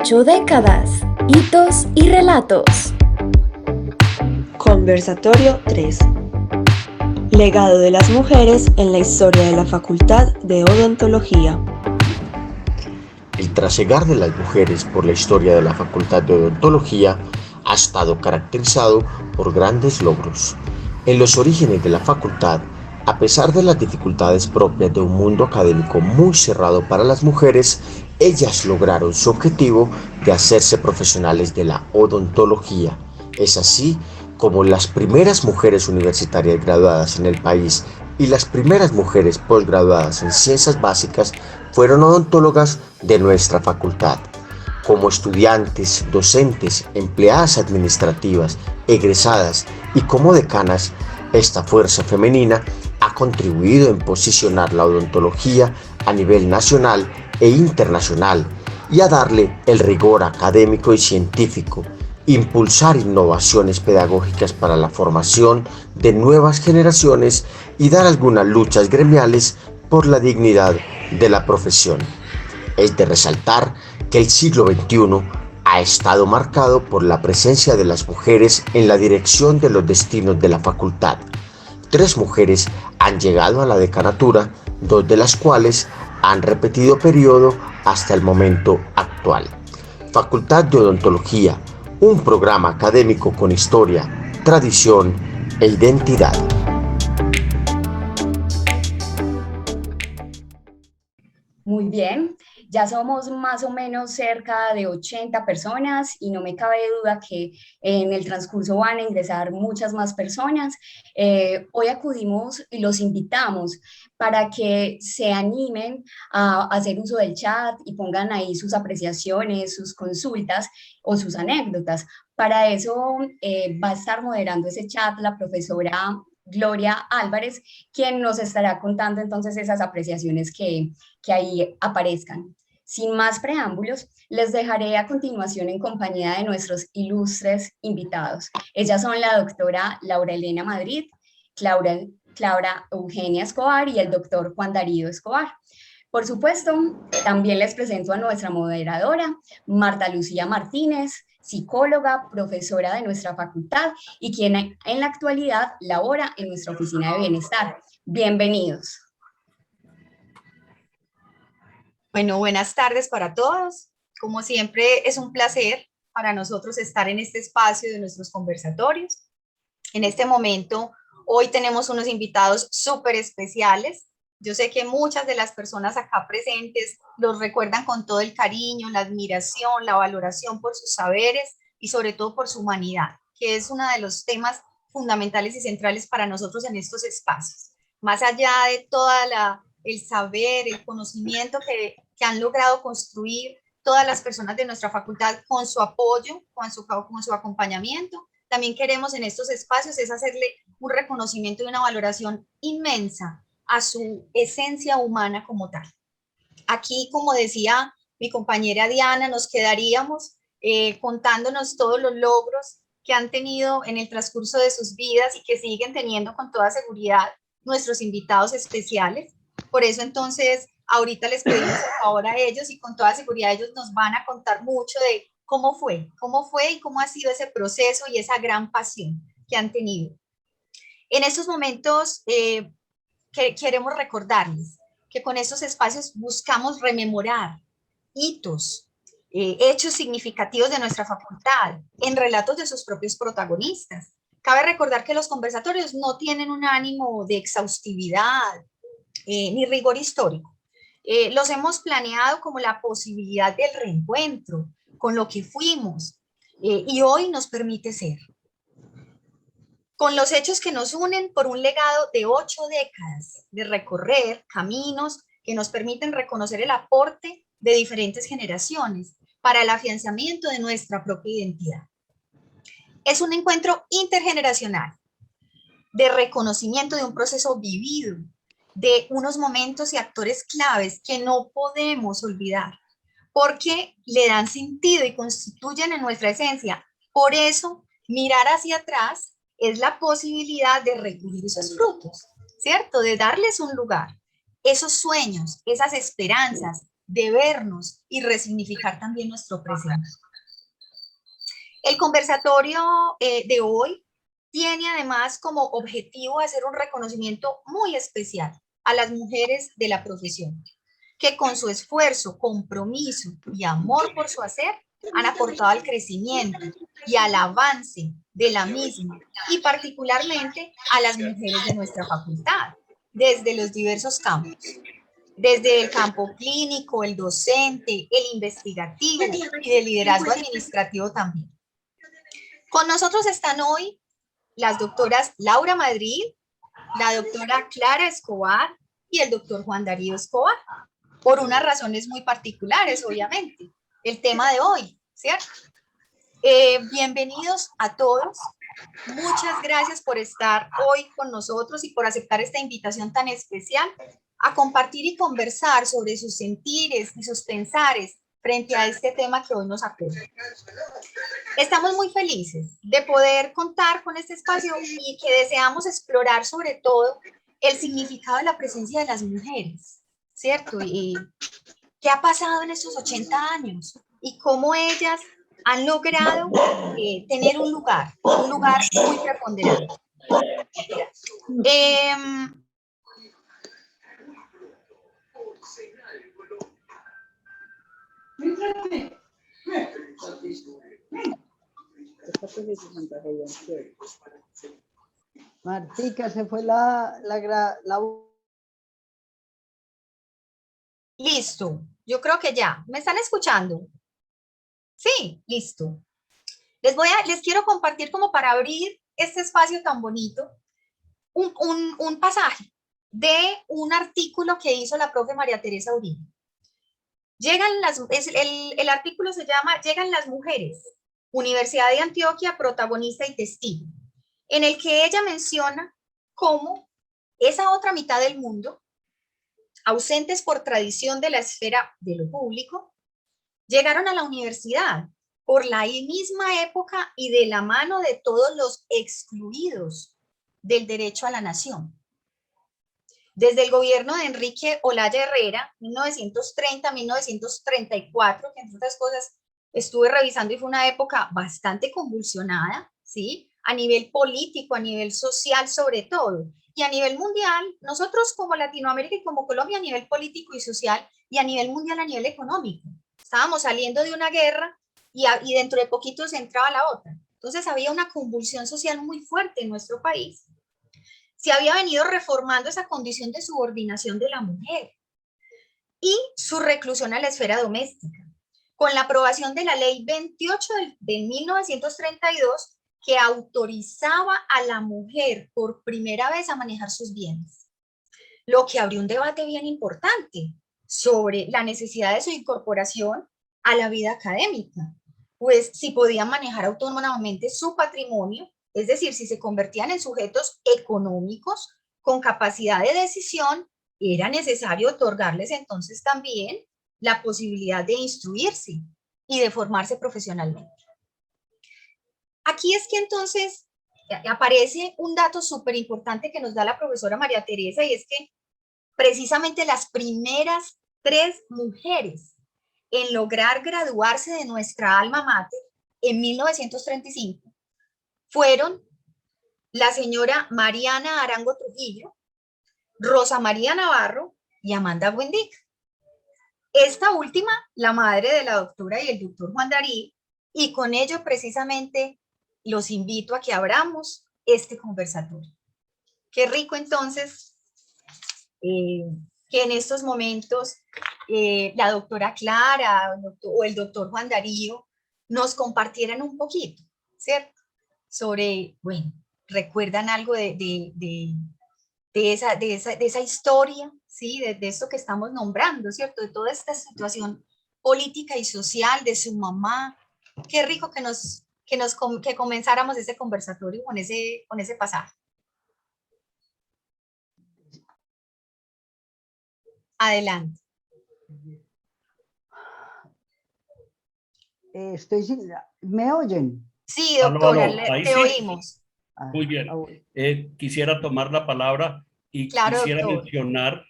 8 décadas, hitos y relatos. Conversatorio 3. Legado de las mujeres en la historia de la Facultad de Odontología. El trasegar de las mujeres por la historia de la Facultad de Odontología ha estado caracterizado por grandes logros. En los orígenes de la facultad, a pesar de las dificultades propias de un mundo académico muy cerrado para las mujeres, ellas lograron su objetivo de hacerse profesionales de la odontología. Es así como las primeras mujeres universitarias graduadas en el país y las primeras mujeres posgraduadas en ciencias básicas fueron odontólogas de nuestra facultad. Como estudiantes, docentes, empleadas administrativas, egresadas y como decanas, esta fuerza femenina ha contribuido en posicionar la odontología a nivel nacional e internacional y a darle el rigor académico y científico, impulsar innovaciones pedagógicas para la formación de nuevas generaciones y dar algunas luchas gremiales por la dignidad de la profesión. Es de resaltar que el siglo XXI ha estado marcado por la presencia de las mujeres en la dirección de los destinos de la facultad. 3 mujeres han llegado a la decanatura, 2 de las cuales han repetido periodo hasta el momento actual. Facultad de Odontología, un programa académico con historia, tradición e identidad. Muy bien, ya somos más o menos cerca de 80 personas y no me cabe duda que en el transcurso van a ingresar muchas más personas. Hoy acudimos y los invitamos para que se animen a hacer uso del chat y pongan ahí sus apreciaciones, sus consultas o sus anécdotas. Para eso va a estar moderando ese chat la profesora Gloria Álvarez, quien nos estará contando entonces esas apreciaciones que ahí aparezcan. Sin más preámbulos, les dejaré a continuación en compañía de nuestros ilustres invitados. Ellas son la doctora Laura Elena Madrid, Clara Eugenia Escobar y el doctor Juan Darío Escobar. Por supuesto, también les presento a nuestra moderadora, Marta Lucía Martínez, psicóloga, profesora de nuestra facultad y quien en la actualidad labora en nuestra oficina de bienestar. Bienvenidos. Bueno, buenas tardes para todos. Como siempre, es un placer para nosotros estar en este espacio de nuestros conversatorios. En este momento, hoy tenemos unos invitados súper especiales. Yo sé que muchas de las personas acá presentes los recuerdan con todo el cariño, la admiración, la valoración por sus saberes y sobre todo por su humanidad, que es uno de los temas fundamentales y centrales para nosotros en estos espacios. Más allá de toda el saber, el conocimiento que han logrado construir todas las personas de nuestra facultad con su apoyo, con su acompañamiento, también queremos en estos espacios es hacerle un reconocimiento y una valoración inmensa a su esencia humana como tal. Aquí, como decía mi compañera Diana, nos quedaríamos contándonos todos los logros que han tenido en el transcurso de sus vidas y que siguen teniendo con toda seguridad nuestros invitados especiales. Por eso entonces ahorita les pedimos por favor a ellos y con toda seguridad ellos nos van a contar mucho de cómo fue y cómo ha sido ese proceso y esa gran pasión que han tenido. En estos momentos queremos recordarles que con estos espacios buscamos rememorar hitos, hechos significativos de nuestra facultad en relatos de sus propios protagonistas. Cabe recordar que los conversatorios no tienen un ánimo de exhaustividad ni rigor histórico. Los hemos planeado como la posibilidad del reencuentro con lo que fuimos y hoy nos permite ser. Con los hechos que nos unen por un legado de 8 décadas de recorrer caminos que nos permiten reconocer el aporte de diferentes generaciones para el afianzamiento de nuestra propia identidad. Es un encuentro intergeneracional de reconocimiento de un proceso vivido, de unos momentos y actores claves que no podemos olvidar, porque le dan sentido y constituyen en nuestra esencia. Por eso, mirar hacia atrás es la posibilidad de recibir esos frutos, ¿cierto? De darles un lugar, esos sueños, esas esperanzas, de vernos y resignificar también nuestro presente. El conversatorio de hoy tiene además como objetivo hacer un reconocimiento muy especial a las mujeres de la profesión, que con su esfuerzo, compromiso y amor por su hacer han aportado al crecimiento y al avance de la misma, y particularmente a las mujeres de nuestra facultad, desde los diversos campos, desde el campo clínico, el docente, el investigativo y del liderazgo administrativo también. Con nosotros están hoy las doctoras Laura Madrid, la doctora Clara Escobar y el doctor Juan Darío Escobar, por unas razones muy particulares, obviamente. El tema de hoy, ¿cierto? Bienvenidos a todos. Muchas gracias por estar hoy con nosotros y por aceptar esta invitación tan especial a compartir y conversar sobre sus sentires y sus pensares frente a este tema que hoy nos acoge. Estamos muy felices de poder contar con este espacio y que deseamos explorar sobre todo el significado de la presencia de las mujeres, ¿cierto? Y qué ha pasado en estos 80 años y cómo ellas han logrado tener un lugar muy preponderante. Martica, se fue Listo, yo creo que ya. ¿Me están escuchando? Sí, listo. Les quiero compartir, como para abrir este espacio tan bonito, un pasaje de un artículo que hizo la profe María Teresa Uribe. El artículo se llama Llegan las mujeres, Universidad de Antioquia, protagonista y testigo, en el que ella menciona cómo esa otra mitad del mundo, ausentes por tradición de la esfera de lo público, llegaron a la universidad por la misma época y de la mano de todos los excluidos del derecho a la nación. Desde el gobierno de Enrique Olaya Herrera, 1930-1934, que entre otras cosas estuve revisando y fue una época bastante convulsionada, ¿sí? A nivel político, a nivel social sobre todo, y a nivel mundial, nosotros como Latinoamérica y como Colombia a nivel político y social, y a nivel mundial a nivel económico. Estábamos saliendo de una guerra y dentro de poquito se entraba la otra. Entonces había una convulsión social muy fuerte en nuestro país. Se había venido reformando esa condición de subordinación de la mujer y su reclusión a la esfera doméstica, con la aprobación de la Ley 28 de 1932, que autorizaba a la mujer por primera vez a manejar sus bienes, lo que abrió un debate bien importante sobre la necesidad de su incorporación a la vida académica, pues si podían manejar autónomamente su patrimonio, es decir, si se convertían en sujetos económicos con capacidad de decisión, era necesario otorgarles entonces también la posibilidad de instruirse y de formarse profesionalmente. Aquí es que entonces aparece un dato súper importante que nos da la profesora María Teresa, y es que precisamente las primeras 3 mujeres en lograr graduarse de nuestra alma mater en 1935 fueron la señora Mariana Arango Trujillo, Rosa María Navarro y Amanda Buendic. Esta última, la madre de la doctora y el doctor Juan Darío, y con ello precisamente los invito a que abramos este conversatorio. Qué rico entonces que en estos momentos la doctora Clara o el doctor Juan Darío nos compartieran un poquito, ¿cierto? Sobre, bueno, ¿recuerdan algo de esa historia, ¿sí? De esto que estamos nombrando, ¿cierto? De toda esta situación política y social de su mamá. Qué rico que comenzáramos ese conversatorio con ese pasaje. Adelante. ¿Me oyen? Sí, doctora, Ahí te sí. oímos. Muy bien. Quisiera tomar la palabra y Claro, quisiera doctor. mencionar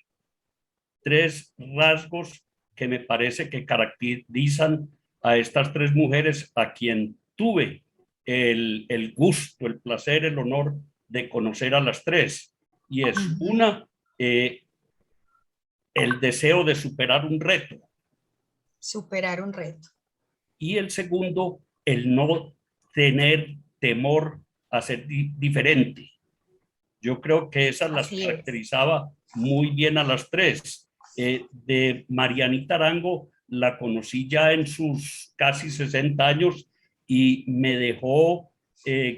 3 rasgos que me parece que caracterizan a estas tres mujeres a quien tuve el gusto, el placer, el honor de conocer a las tres. Y es una, el deseo de superar un reto. Superar un reto. Y el segundo, el no tener temor a ser diferente. Yo creo que esas las caracterizaba muy bien a las tres. De Marianita Arango la conocí ya en sus casi 60 años y me dejó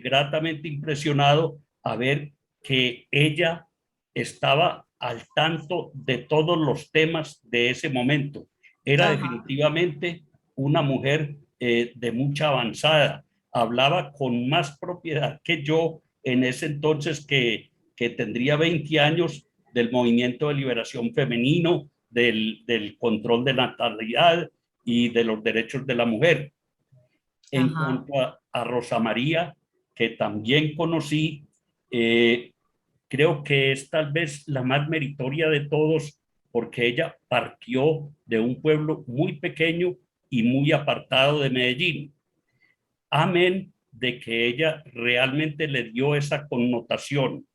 gratamente impresionado a ver que ella estaba al tanto de todos los temas de ese momento. Era definitivamente una mujer de mucha avanzada. Hablaba con más propiedad que yo en ese entonces que tendría 20 años, del movimiento de liberación femenino, del control de natalidad y de los derechos de la mujer. En cuanto a Rosa María, que también conocí, creo que es tal vez la más meritoria de todos, porque ella partió de un pueblo muy pequeño y muy apartado de Medellín. Amén de que ella realmente le dio esa connotación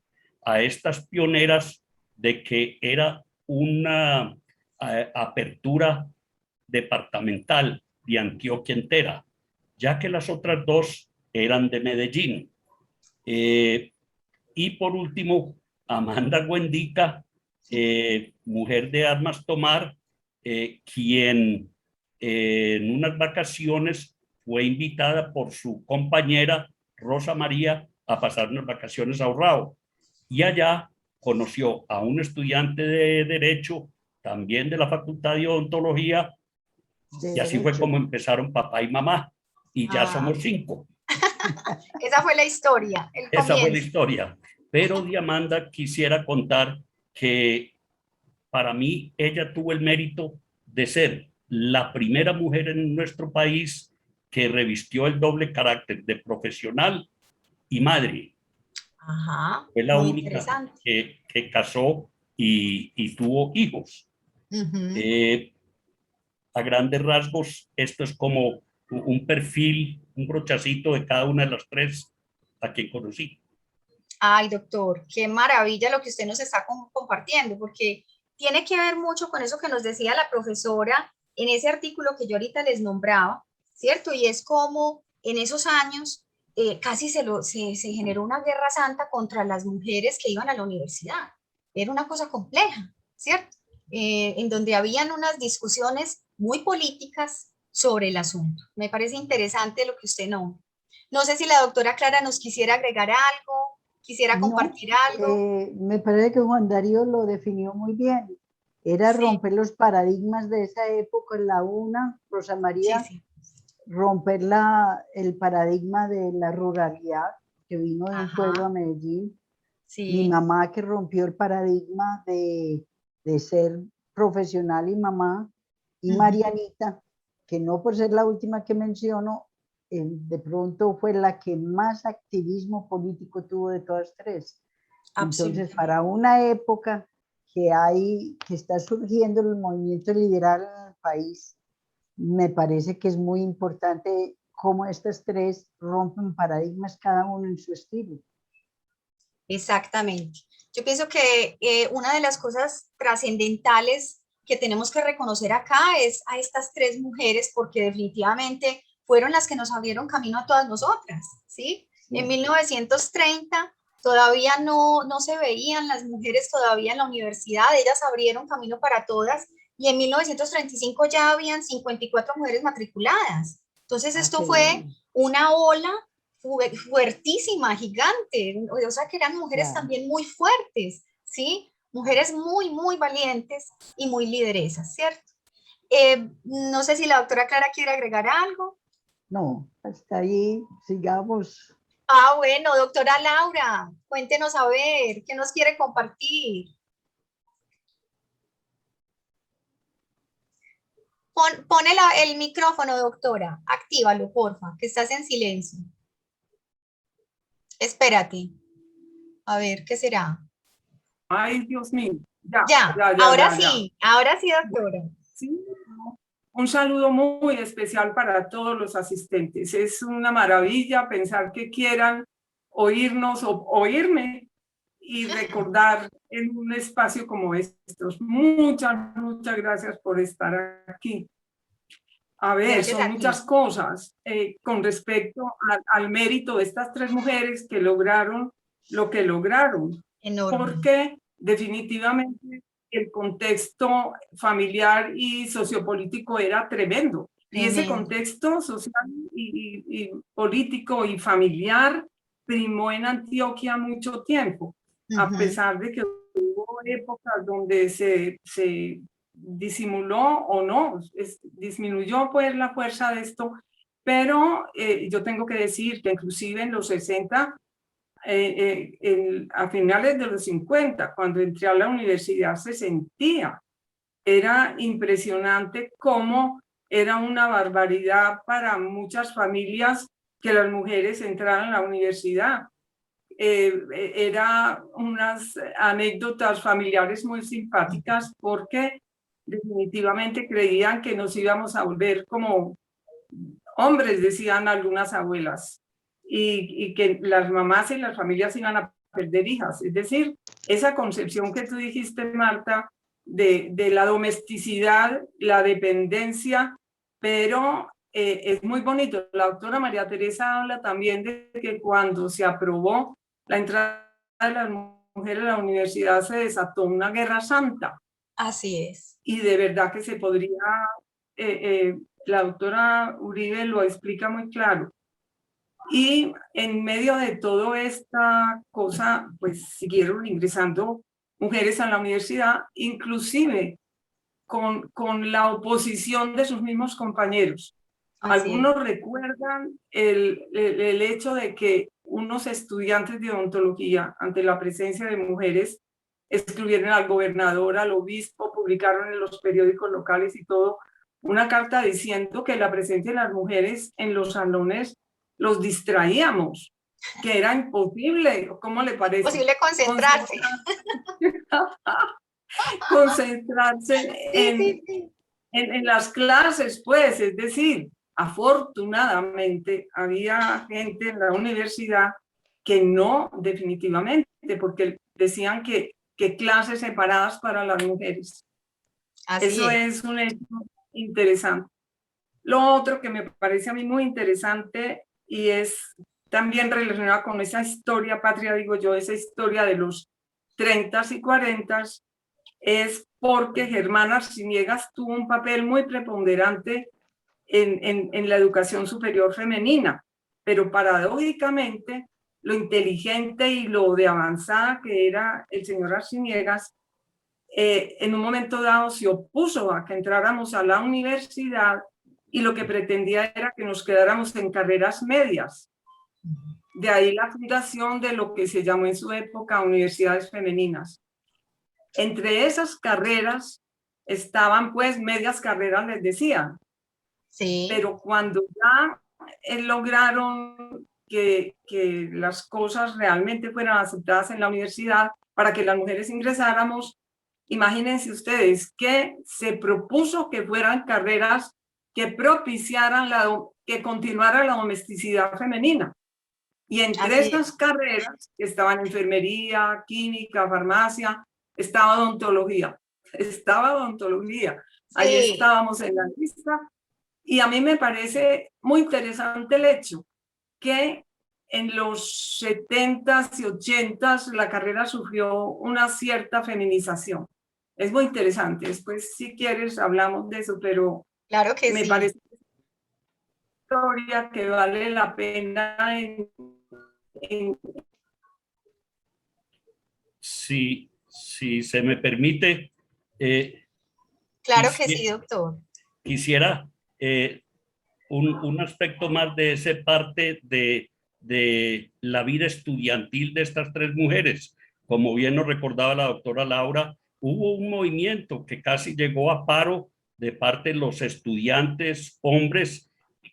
a estas pioneras de que era una apertura departamental de Antioquia entera, ya que las otras dos eran de Medellín. Y por último, Amanda Guendica, mujer de armas tomar, quien en unas vacaciones fue invitada por su compañera Rosa María a pasar unas vacaciones a Urrao. Y allá conoció a un estudiante de Derecho, también de la Facultad de Odontología, y así fue como empezaron papá y mamá, y ya somos 5. Esa fue la historia, el comienzo. Esa fue la historia. Pero de Amanda quisiera contar que para mí ella tuvo el mérito de ser la primera mujer en nuestro país que revistió el doble carácter de profesional y madre. Fue la única que casó y tuvo hijos. A grandes rasgos, esto es como un perfil, un brochacito de cada una de las tres a quien conocí. Ay, doctor, qué maravilla lo que usted nos está compartiendo, porque tiene que ver mucho con eso que nos decía la profesora en ese artículo que yo ahorita les nombraba, ¿cierto? Y es como en esos años casi se generó una guerra santa contra las mujeres que iban a la universidad. Era una cosa compleja, ¿cierto? En donde habían unas discusiones muy políticas sobre el asunto. Me parece interesante lo que usted no. No sé si la doctora Clara nos quisiera agregar algo, quisiera compartir algo. Me parece que Juan Darío lo definió muy bien. Era romper los paradigmas de esa época, la una, Rosa María, romper el paradigma de la ruralidad que vino de un pueblo a Medellín. Mi mamá, que rompió el paradigma de ser profesional y mamá, y Marianita, que no por ser la última que menciono, de pronto fue la que más activismo político tuvo de todas tres. Entonces, para una época que está surgiendo el movimiento liberal en el país, me parece que es muy importante cómo estas tres rompen paradigmas cada uno en su estilo. Exactamente. Yo pienso que una de las cosas trascendentales que tenemos que reconocer acá es a estas tres mujeres, porque definitivamente fueron las que nos abrieron camino a todas nosotras, ¿sí? En 1930 todavía no se veían las mujeres todavía en la universidad, ellas abrieron camino para todas, y en 1935 ya habían 54 mujeres matriculadas. Entonces esto fue una ola fuertísima, gigante, o sea que eran mujeres también muy fuertes, ¿sí? Mujeres muy, muy valientes y muy lideresas, ¿cierto? No sé si la doctora Clara quiere agregar algo. No, hasta ahí, sigamos. Ah, bueno, doctora Laura, cuéntenos a ver, ¿qué nos quiere compartir? Pone el micrófono, doctora, actívalo, porfa, que estás en silencio. Espérate, a ver, ¿qué será? Ay, Dios mío. Ya, ahora sí, doctora. Sí, un saludo muy especial para todos los asistentes. Es una maravilla pensar que quieran oírnos o oírme y recordar en un espacio como estos. Muchas gracias por estar aquí. A ver, Gracias son muchas cosas con respecto al mérito de estas tres mujeres que lograron lo que lograron. Enorme. Porque definitivamente el contexto familiar y sociopolítico era tremendo. Y ese contexto social y político y familiar primó en Antioquia mucho tiempo, a pesar de que hubo épocas donde se disimuló o no, disminuyó pues la fuerza de esto, pero yo tengo que decir que inclusive en los 60, a finales de los 50, cuando entré a la universidad se sentía, era impresionante cómo era una barbaridad para muchas familias que las mujeres entraran a la universidad. Era unas anécdotas familiares muy simpáticas porque definitivamente creían que nos íbamos a volver como hombres, decían algunas abuelas, y que las mamás y las familias iban a perder hijas. Es decir, esa concepción que tú dijiste, Marta, de la domesticidad, la dependencia, pero es muy bonito. La doctora María Teresa habla también de que cuando se aprobó la entrada de las mujeres a la universidad se desató una guerra santa. Así es. Y de verdad que se podría, la doctora Uribe lo explica muy claro. Y en medio de toda esta cosa, pues siguieron ingresando mujeres a la universidad, inclusive con la oposición de sus mismos compañeros. Algunos recuerdan el hecho de que unos estudiantes de odontología, ante la presencia de mujeres, escribieron al gobernador, al obispo, publicaron en los periódicos locales y todo, una carta diciendo que la presencia de las mujeres en los salones los distraíamos, que era imposible. ¿Cómo le parece? Imposible concentrarse. Concentrarse en las clases, pues, es decir, afortunadamente había gente en la universidad que no, definitivamente, porque decían que clases separadas para las mujeres. Eso es un hecho interesante. Lo otro que me parece a mí muy interesante y es también relacionado con esa historia patria, digo yo, esa historia de los 30s y 40s, es porque Germana Arciniegas tuvo un papel muy preponderante en la educación superior femenina, pero paradójicamente lo inteligente y lo de avanzada que era el señor Arciniegas, en un momento dado se opuso a que entráramos a la universidad y lo que pretendía era que nos quedáramos en carreras medias. De ahí la fundación de lo que se llamó en su época universidades femeninas. Entre esas carreras estaban pues medias carreras, les decía. Sí. Pero cuando ya lograron que las cosas realmente fueran aceptadas en la universidad para que las mujeres ingresáramos, imagínense ustedes que se propuso que fueran carreras que propiciaran que continuara la domesticidad femenina. Y entre estas carreras estaban enfermería, química, farmacia, estaba odontología. Ahí estábamos en la lista. Y a mí me parece muy interesante el hecho que en los 70s y 80s la carrera sufrió una cierta feminización. Es muy interesante. Después, si quieres, hablamos de eso, pero claro que me parece una historia que vale la pena Si se me permite. Claro que sí, doctor. Quisiera un aspecto más de esa parte de la vida estudiantil de estas tres mujeres. Como bien nos recordaba la doctora Laura, hubo un movimiento que casi llegó a paro de parte de los estudiantes hombres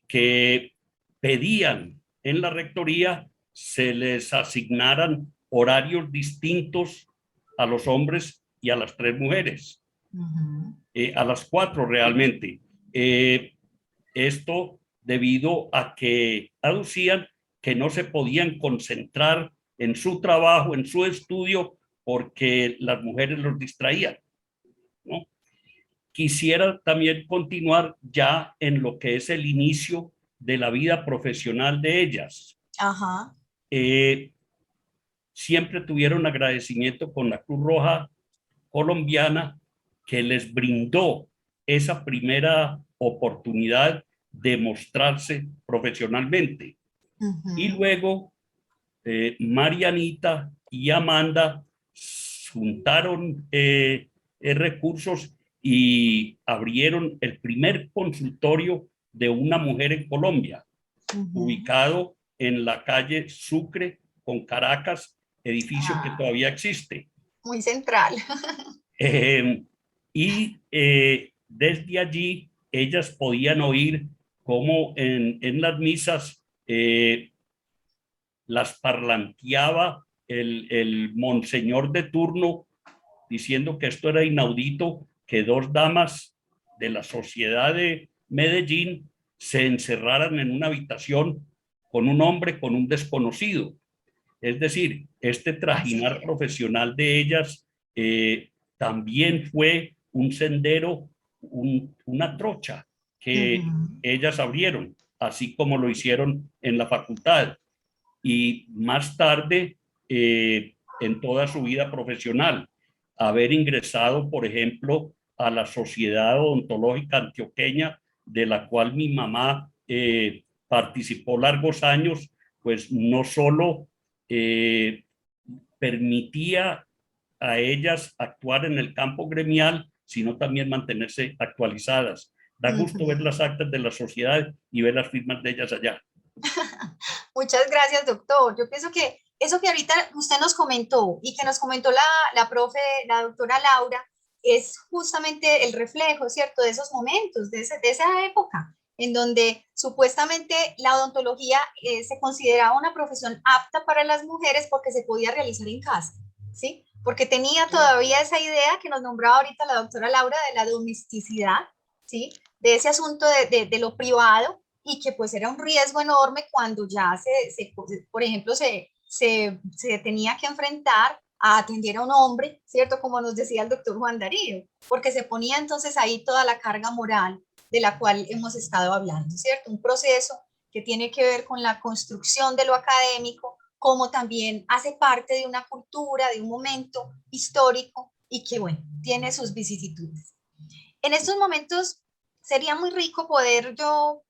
que pedían en la rectoría se les asignaran horarios distintos a los hombres y a las tres mujeres, a las cuatro realmente. Esto debido a que aducían que no se podían concentrar en su trabajo, en su estudio, porque las mujeres los distraían, ¿no? Quisiera también continuar ya en lo que es el inicio de la vida profesional de ellas. Ajá. Siempre tuvieron agradecimiento con la Cruz Roja colombiana, que les brindó esa primera oportunidad de mostrarse profesionalmente. Y luego Marianita y Amanda juntaron recursos y abrieron el primer consultorio de una mujer en Colombia, ubicado en la calle Sucre con Caracas, edificio que todavía existe. Muy central. Y desde allí ellas podían oír cómo en las misas las parlanteaba el monseñor de turno, diciendo que esto era inaudito, que dos damas de la sociedad de Medellín se encerraran en una habitación con un hombre, con un desconocido. Es decir, este trajinar profesional de ellas también fue un sendero, una trocha que ellas abrieron, así como lo hicieron en la facultad. Y más tarde, en toda su vida profesional, haber ingresado, por ejemplo, a la Sociedad Odontológica Antioqueña, de la cual mi mamá participó largos años, pues no solo permitía a ellas actuar en el campo gremial, sino también mantenerse actualizadas. Da gusto ver las actas de la sociedad y ver las firmas de ellas allá. Muchas gracias, doctor. Yo pienso que eso que ahorita usted nos comentó y que nos comentó la profe, la doctora Laura, es justamente el reflejo, ¿cierto?, de esos momentos, de esa época, en donde supuestamente la odontología se consideraba una profesión apta para las mujeres porque se podía realizar en casa, ¿sí? Porque tenía todavía esa idea que nos nombraba ahorita la doctora Laura de la domesticidad, ¿sí? De ese asunto de lo privado, y que pues era un riesgo enorme cuando ya por ejemplo, se tenía que enfrentar a atender a un hombre, ¿cierto? Como nos decía el doctor Juan Darío, porque se ponía entonces ahí toda la carga moral de la cual hemos estado hablando, ¿cierto? Un proceso que tiene que ver con la construcción de lo académico, como también hace parte de una cultura, de un momento histórico y que, bueno, tiene sus vicisitudes. En estos momentos sería muy rico poder yo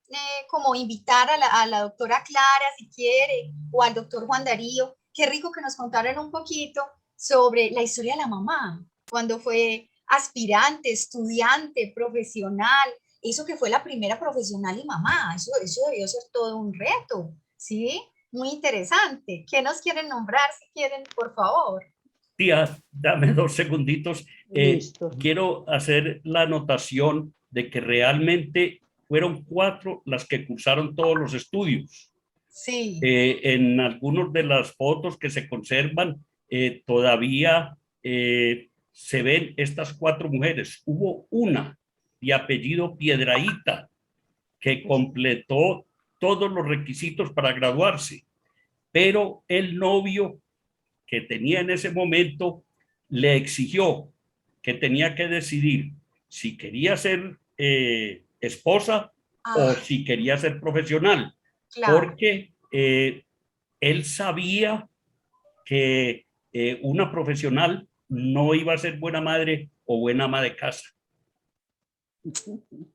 como invitar a la doctora Clara, si quiere, o al doctor Juan Darío. Qué rico que nos contaran un poquito sobre la historia de la mamá, cuando fue aspirante, estudiante, profesional, eso que fue la primera profesional y mamá, eso debió ser todo un reto, ¿sí? Muy interesante. ¿Qué nos quieren nombrar, si quieren, por favor? Tía, dame 2 segunditos. Quiero hacer la anotación de que realmente fueron 4 las que cursaron todos los estudios. Sí. En algunas de las fotos que se conservan, todavía se ven estas 4 mujeres. Hubo una de apellido Piedrahíta que completó todos los requisitos para graduarse, pero el novio que tenía en ese momento le exigió que tenía que decidir si quería ser esposa o si quería ser profesional, claro. Porque él sabía que una profesional no iba a ser buena madre o buena ama de casa.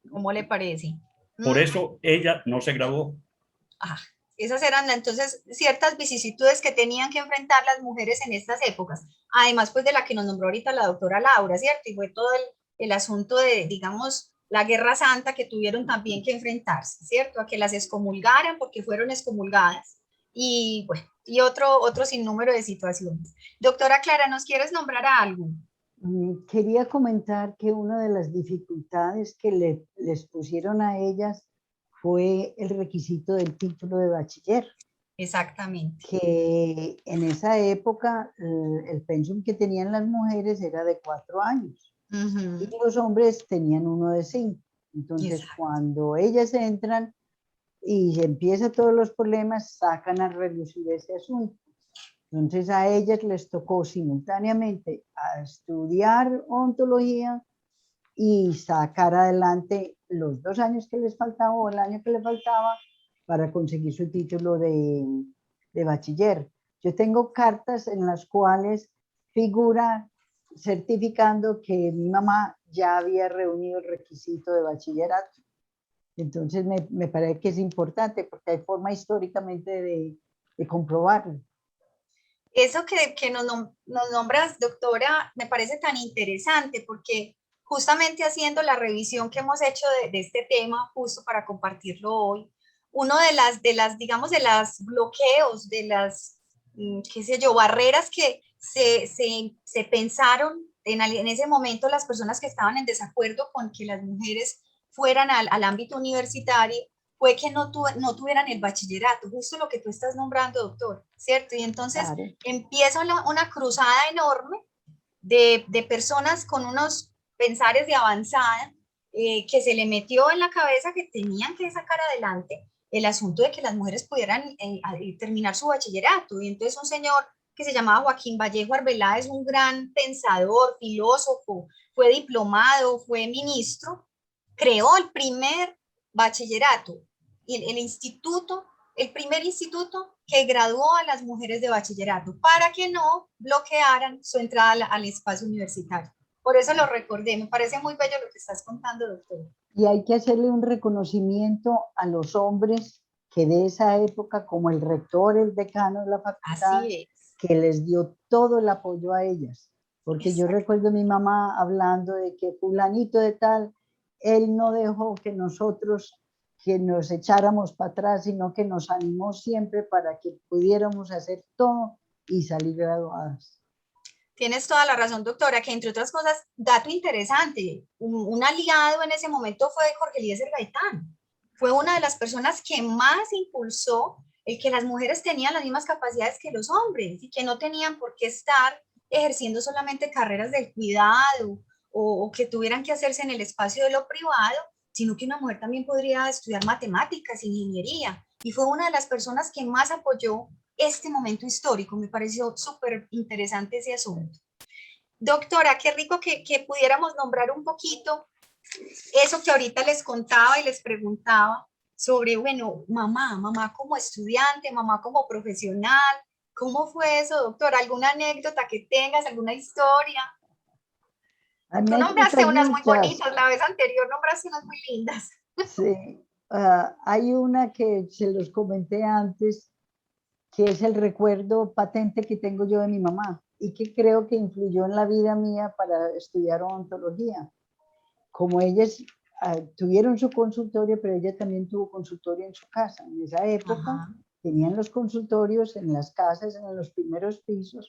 ¿Cómo le parece? Por eso ella no se graduó. Esas eran entonces ciertas vicisitudes que tenían que enfrentar las mujeres en estas épocas, además pues de la que nos nombró ahorita la doctora Laura, ¿cierto? Y fue todo el asunto de, digamos, la Guerra Santa, que tuvieron también que enfrentarse, ¿cierto? A que las excomulgaran porque fueron excomulgadas, y bueno, y otro sinnúmero de situaciones. Doctora Clara, ¿nos quieres nombrar algo? Quería comentar que una de las dificultades que les pusieron a ellas fue el requisito del título de bachiller. Exactamente. Que en esa época el pensum que tenían las mujeres era de 4 años y los hombres tenían uno de 5. Entonces, cuando ellas entran y empiezan todos los problemas, sacan a relucir ese asunto. Entonces, a ellas les tocó simultáneamente a estudiar ontología y sacar adelante los 2 años que les faltaba o el año que les faltaba para conseguir su título de bachiller. Yo tengo cartas en las cuales figura certificando que mi mamá ya había reunido el requisito de bachillerato. Entonces me parece que es importante porque hay forma históricamente de comprobarlo. Eso que nos nombras, doctora, me parece tan interesante porque justamente haciendo la revisión que hemos hecho de este tema, justo para compartirlo hoy, uno digamos, de los bloqueos, de las, qué sé yo, barreras que se pensaron en ese momento las personas que estaban en desacuerdo con que las mujeres fueran al ámbito universitario, fue que no tuvieran el bachillerato, justo lo que tú estás nombrando, doctor, ¿cierto? Y entonces empieza una cruzada enorme de personas con unos pensares de avanzada que se le metió en la cabeza que tenían que sacar adelante el asunto de que las mujeres pudieran terminar su bachillerato. Y entonces un señor que se llamaba Joaquín Vallejo Arbeláez, un gran pensador, filósofo, fue diplomado, fue ministro, creó el primer bachillerato y el primer instituto que graduó a las mujeres de bachillerato para que no bloquearan su entrada al espacio universitario. Por eso lo recordé, me parece muy bello lo que estás contando, doctor. Y hay que hacerle un reconocimiento a los hombres que de esa época, como el rector, el decano de la facultad, que les dio todo el apoyo a ellas. Porque yo recuerdo a mi mamá hablando de que fulanito de tal, él no dejó que nosotros que nos echáramos para atrás, sino que nos animó siempre para que pudiéramos hacer todo y salir graduadas. Tienes toda la razón, doctora, que entre otras cosas, dato interesante, un aliado en ese momento fue Jorge Eliezer Gaitán. Fue una de las personas que más impulsó el que las mujeres tenían las mismas capacidades que los hombres y que no tenían por qué estar ejerciendo solamente carreras del cuidado o que tuvieran que hacerse en el espacio de lo privado, sino que una mujer también podría estudiar matemáticas, ingeniería, y fue una de las personas que más apoyó este momento histórico. Me pareció súper interesante ese asunto. Doctora, qué rico que pudiéramos nombrar un poquito eso que ahorita les contaba y les preguntaba sobre, bueno, mamá como estudiante, mamá como profesional. ¿Cómo fue eso, doctora? ¿Alguna anécdota que tengas, alguna historia? Tú nombraste unas muy bonitas, la vez anterior nombraste unas muy lindas. Sí, hay una que se los comenté antes, que es el recuerdo patente que tengo yo de mi mamá y que creo que influyó en la vida mía para estudiar odontología. Como ellas tuvieron su consultorio, pero ella también tuvo consultorio en su casa. En esa época tenían los consultorios en las casas, en los primeros pisos,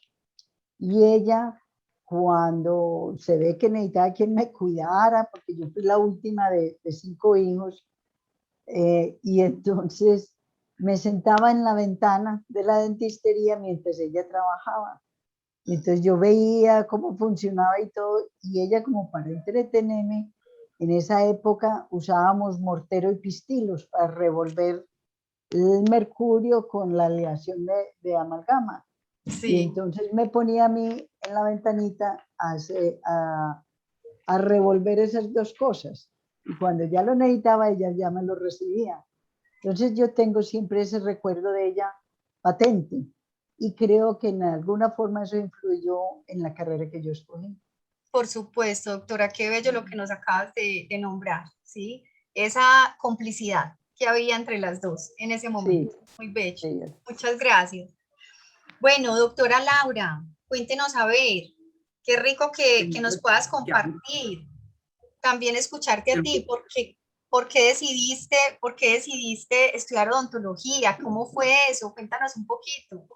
y ella, cuando se ve que necesitaba quien me cuidara, porque yo fui la última de 5 hijos, y entonces me sentaba en la ventana de la dentistería mientras ella trabajaba. Entonces yo veía cómo funcionaba y todo, y ella, como para entretenerme, en esa época usábamos mortero y pistilos para revolver el mercurio con la aleación de amalgama. Sí. Y entonces me ponía a mí en la ventanita a revolver esas dos cosas. Y cuando ya lo necesitaba, ella ya me lo recibía. Entonces yo tengo siempre ese recuerdo de ella patente. Y creo que en alguna forma eso influyó en la carrera que yo escogí. Por supuesto, doctora, qué bello lo que nos acabas de nombrar, ¿sí? Esa complicidad que había entre las dos en ese momento. Sí, muy bello. Sí. Muchas gracias. Bueno, doctora Laura, cuéntenos a ver, qué rico que nos puedas compartir. También escucharte a ti, ¿por qué decidiste estudiar odontología? ¿Cómo fue eso? Cuéntanos un poquito.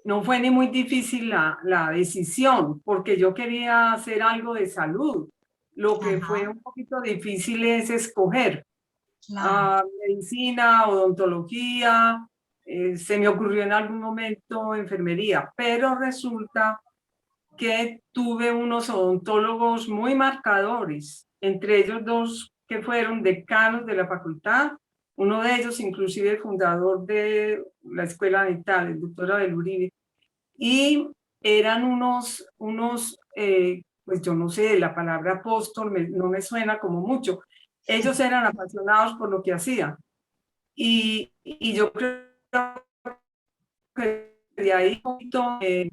No fue ni muy difícil la decisión, porque yo quería hacer algo de salud. Lo que fue un poquito difícil es escoger medicina, odontología, se me ocurrió en algún momento enfermería, pero resulta que tuve unos odontólogos muy marcadores, entre ellos 2 que fueron decanos de la facultad, uno de ellos inclusive el fundador de la Escuela Dental, el doctor Abel Uribe, y eran pues yo no sé, la palabra apóstol no me suena como mucho. Ellos eran apasionados por lo que hacían. Y yo creo que de ahí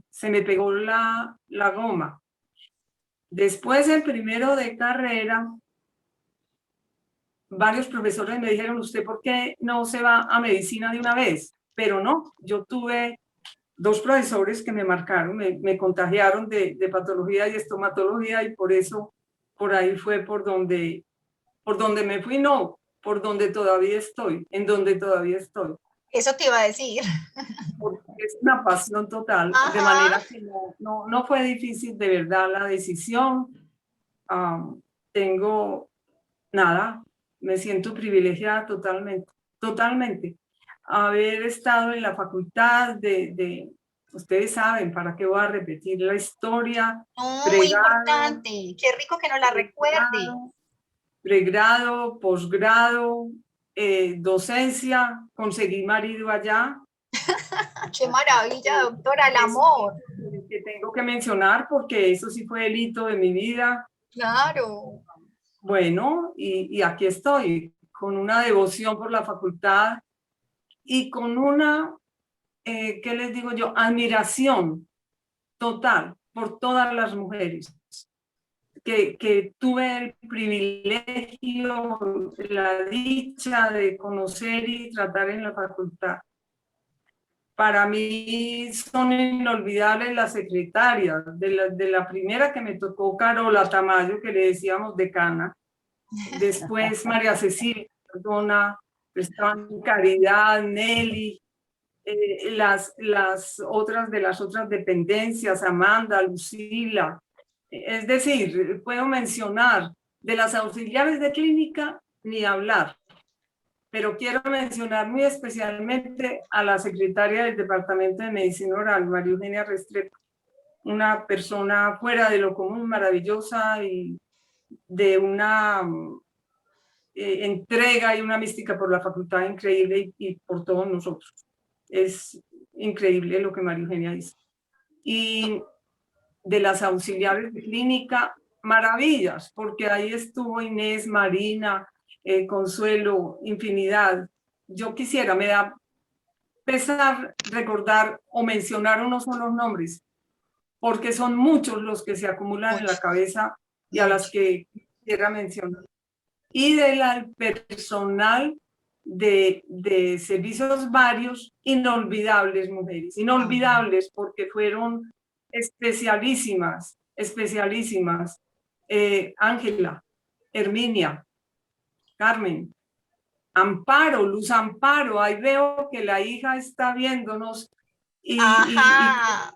se me pegó la goma. Después, en primero de carrera, varios profesores me dijeron, ¿usted por qué no se va a medicina de una vez? Pero no, yo tuve 2 profesores que me marcaron, me contagiaron de patología y estomatología, y por eso, por ahí fue por donde me fui, no, por donde todavía estoy, en donde todavía estoy. Eso te iba a decir. Porque es una pasión total, Ajá. de manera que no fue difícil de verdad la decisión. Me siento privilegiada totalmente. Haber estado en la facultad ustedes saben, ¿para qué voy a repetir la historia? Muy importante, qué rico que nos la recuerde. Pregrado, posgrado, docencia, conseguí marido allá. ¡Qué maravilla, doctora! El amor. Que tengo que mencionar porque eso sí fue el hito de mi vida. Claro. Bueno, y aquí estoy, con una devoción por la facultad y con una, ¿qué les digo yo? Admiración total por todas las mujeres. Que tuve el privilegio, la dicha de conocer y tratar en la facultad. Para mí son inolvidables las secretarias, de la primera que me tocó Carola Tamayo, que le decíamos decana, después María Cecilia, perdona, estaban Caridad, Nelly, las otras de las otras dependencias, Amanda, Lucila. Es decir, puedo mencionar de las auxiliares de clínica, ni hablar, pero quiero mencionar muy especialmente a la secretaria del Departamento de Medicina Oral, María Eugenia Restrepo, una persona fuera de lo común, maravillosa y de una entrega y una mística por la facultad increíble y por todos nosotros. Es increíble lo que María Eugenia dice. Y de las auxiliares de clínica, maravillas, porque ahí estuvo Inés, Marina, Consuelo, infinidad. Yo quisiera, me da pesar recordar o mencionar unos solos nombres, porque son muchos los que se acumulan en la cabeza y a las que quisiera mencionar. Y del personal de servicios varios, inolvidables mujeres, inolvidables porque fueron especialísimas. Ángela, Herminia, Carmen, Amparo, Luz Amparo, ahí veo que la hija está viéndonos y saludarlas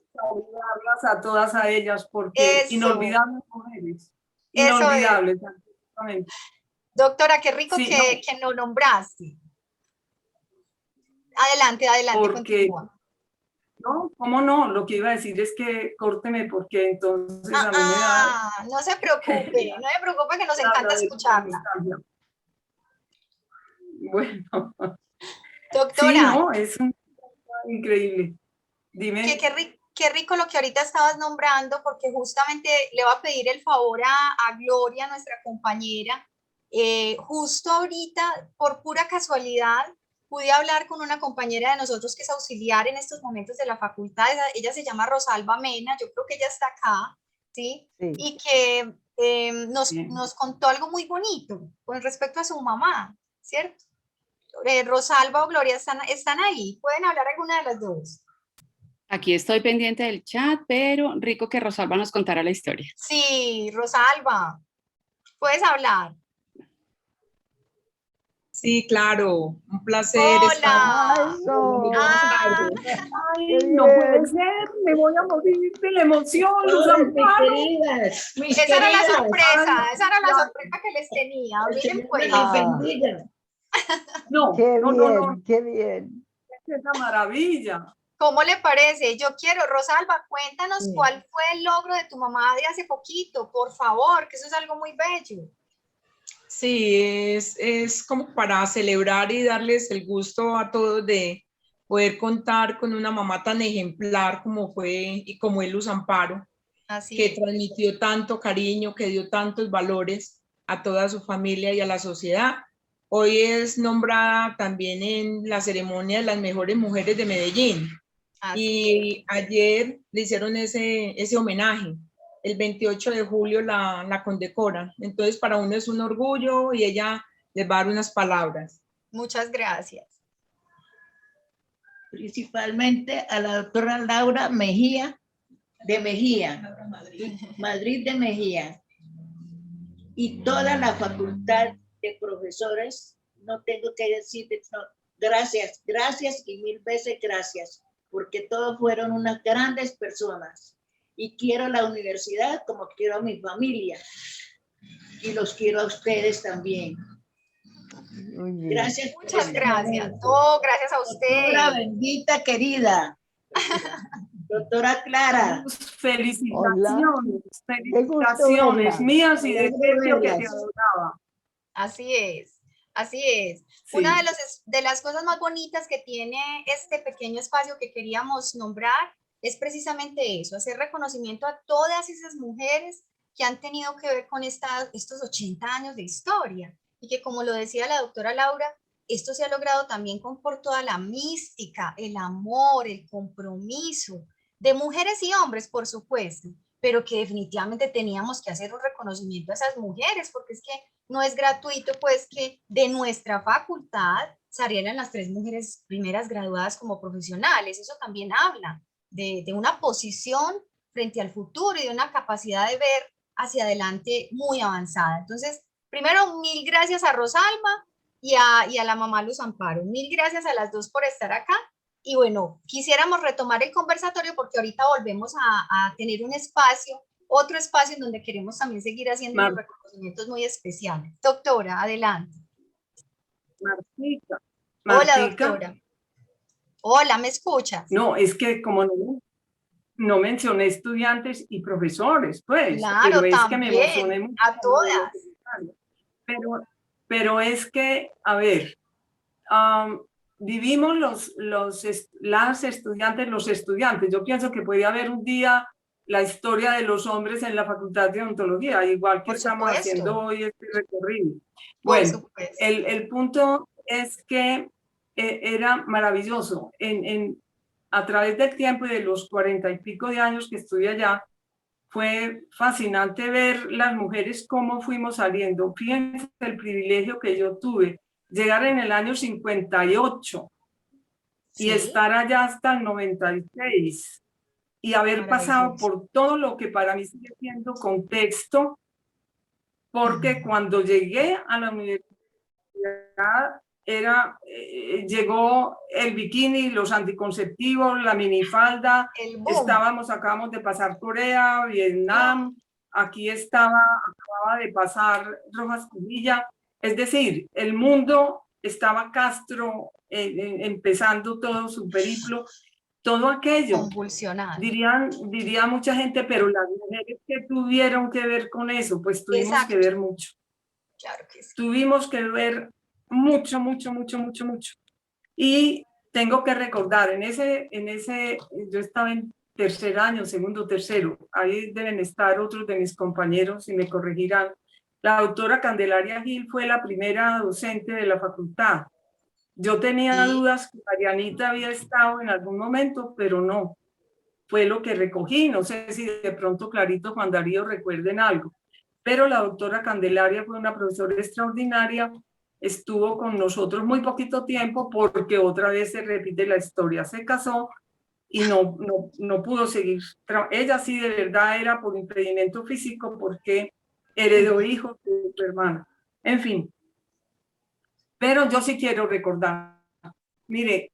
a todas a ellas porque eso. Inolvidables mujeres, inolvidables. Doctora, qué rico sí, que lo nombraste. Adelante, porque, continúa. No, ¿cómo no? Lo que iba a decir es que córteme porque entonces a mí me da... No se preocupe, no se preocupe que nos encanta escucharla. Bueno. Doctora. Sí, no, es increíble. Dime. Qué rico lo que ahorita estabas nombrando, porque justamente le voy a pedir el favor a Gloria, nuestra compañera. Justo ahorita, por pura casualidad, pude hablar con una compañera de nosotros que es auxiliar en estos momentos de la facultad. Ella se llama Rosalba Mena, yo creo que ella está acá, ¿sí? Sí. Y que nos contó algo muy bonito con respecto a su mamá, ¿cierto? Rosalba o Gloria están ahí, pueden hablar alguna de las dos. Aquí estoy pendiente del chat, pero rico que Rosalba nos contara la historia. Sí, Rosalba, puedes hablar. Sí, claro, un placer. Hola. Ay, no puede ser, me voy a morir de la emoción. Esa era la sorpresa que les tenía. Miren pues. Qué bien. Es una maravilla. ¿Cómo le parece? Yo quiero, Rosalba, cuéntanos cuál fue el logro de tu mamá de hace poquito, por favor, que eso es algo muy bello. Sí, es como para celebrar y darles el gusto a todos de poder contar con una mamá tan ejemplar como fue y como es Luz Amparo, Así que es. transmitió tanto cariño, que dio tantos valores a toda su familia y a la sociedad. Hoy es nombrada también en la ceremonia de las mejores mujeres de Medellín. Así Y ayer le hicieron ese homenaje. El 28 de julio la condecoran. Entonces, para uno es un orgullo y ella les va a dar unas palabras. Muchas gracias. Principalmente a la doctora Laura Mejía, de Mejía, Madrid de Mejía, y toda la facultad de profesores. No tengo que decir, no, gracias, gracias y mil veces gracias, porque todos fueron unas grandes personas. Y quiero la universidad como quiero a mi familia. Y los quiero a ustedes también. Gracias. Muchas gracias. No, gracias a usted. Doctora bendita, querida. Doctora Clara. Felicitaciones, felicitaciones mías y de Sergio que te adoraba. Así es, así es. Sí. Una de las cosas más bonitas que tiene este pequeño espacio que queríamos nombrar es precisamente eso, hacer reconocimiento a todas esas mujeres que han tenido que ver con estos 80 años de historia y que, como lo decía la doctora Laura, esto se ha logrado también por toda la mística, el amor, el compromiso de mujeres y hombres, por supuesto, pero que definitivamente teníamos que hacer un reconocimiento a esas mujeres, porque es que no es gratuito, pues, que de nuestra facultad salieran las 3 mujeres primeras graduadas como profesionales. Eso también habla de una posición frente al futuro y de una capacidad de ver hacia adelante muy avanzada. Entonces, primero, mil gracias a Rosalba y a la mamá Luz Amparo. Mil gracias a las dos por estar acá. Y bueno, quisiéramos retomar el conversatorio porque ahorita volvemos a tener un espacio, otro espacio en donde queremos también seguir haciendo unos reconocimientos muy especiales. Doctora, adelante. Martica. Hola, doctora. Hola, ¿me escuchas? No, es que como no mencioné estudiantes y profesores, pues. Claro, pero es también, que me emocioné mucho. a todas. Pero es que, a ver, vivimos las estudiantes, los estudiantes. Yo pienso que puede haber un día la historia de los hombres en la Facultad de Odontología, igual que estamos haciendo hoy este recorrido. Bueno, el punto es que era maravilloso. A través del tiempo y de los 40 y pico de años que estuve allá, fue fascinante ver las mujeres cómo fuimos saliendo. Fíjense el privilegio que yo tuve, llegar en el año 58 y estar allá hasta el 96 y haber pasado por todo lo que para mí sigue siendo contexto, porque cuando llegué a la universidad llegó el bikini, los anticonceptivos, la minifalda, acabamos de pasar Corea, Vietnam, aquí acababa de pasar Rojas Cubilla, es decir, el mundo estaba Castro empezando todo su periplo, todo aquello. Convulsionado. Diría mucha gente, pero las mujeres que tuvieron que ver con eso, pues tuvimos que ver mucho. Claro que sí. Tuvimos que ver mucho. Y tengo que recordar, yo estaba en tercer año, segundo, tercero, ahí deben estar otros de mis compañeros y me corregirán. La doctora Candelaria Gil fue la primera docente de la facultad. Yo tenía dudas que Marianita había estado en algún momento, pero no. Fue lo que recogí, no sé si de pronto Clarito, Juan Darío recuerden algo. Pero la doctora Candelaria fue una profesora extraordinaria, estuvo con nosotros muy poquito tiempo porque otra vez se repite la historia, se casó y no pudo seguir. Ella sí de verdad era por impedimento físico porque heredó hijos de su hermana. En fin, pero yo sí quiero recordar, mire,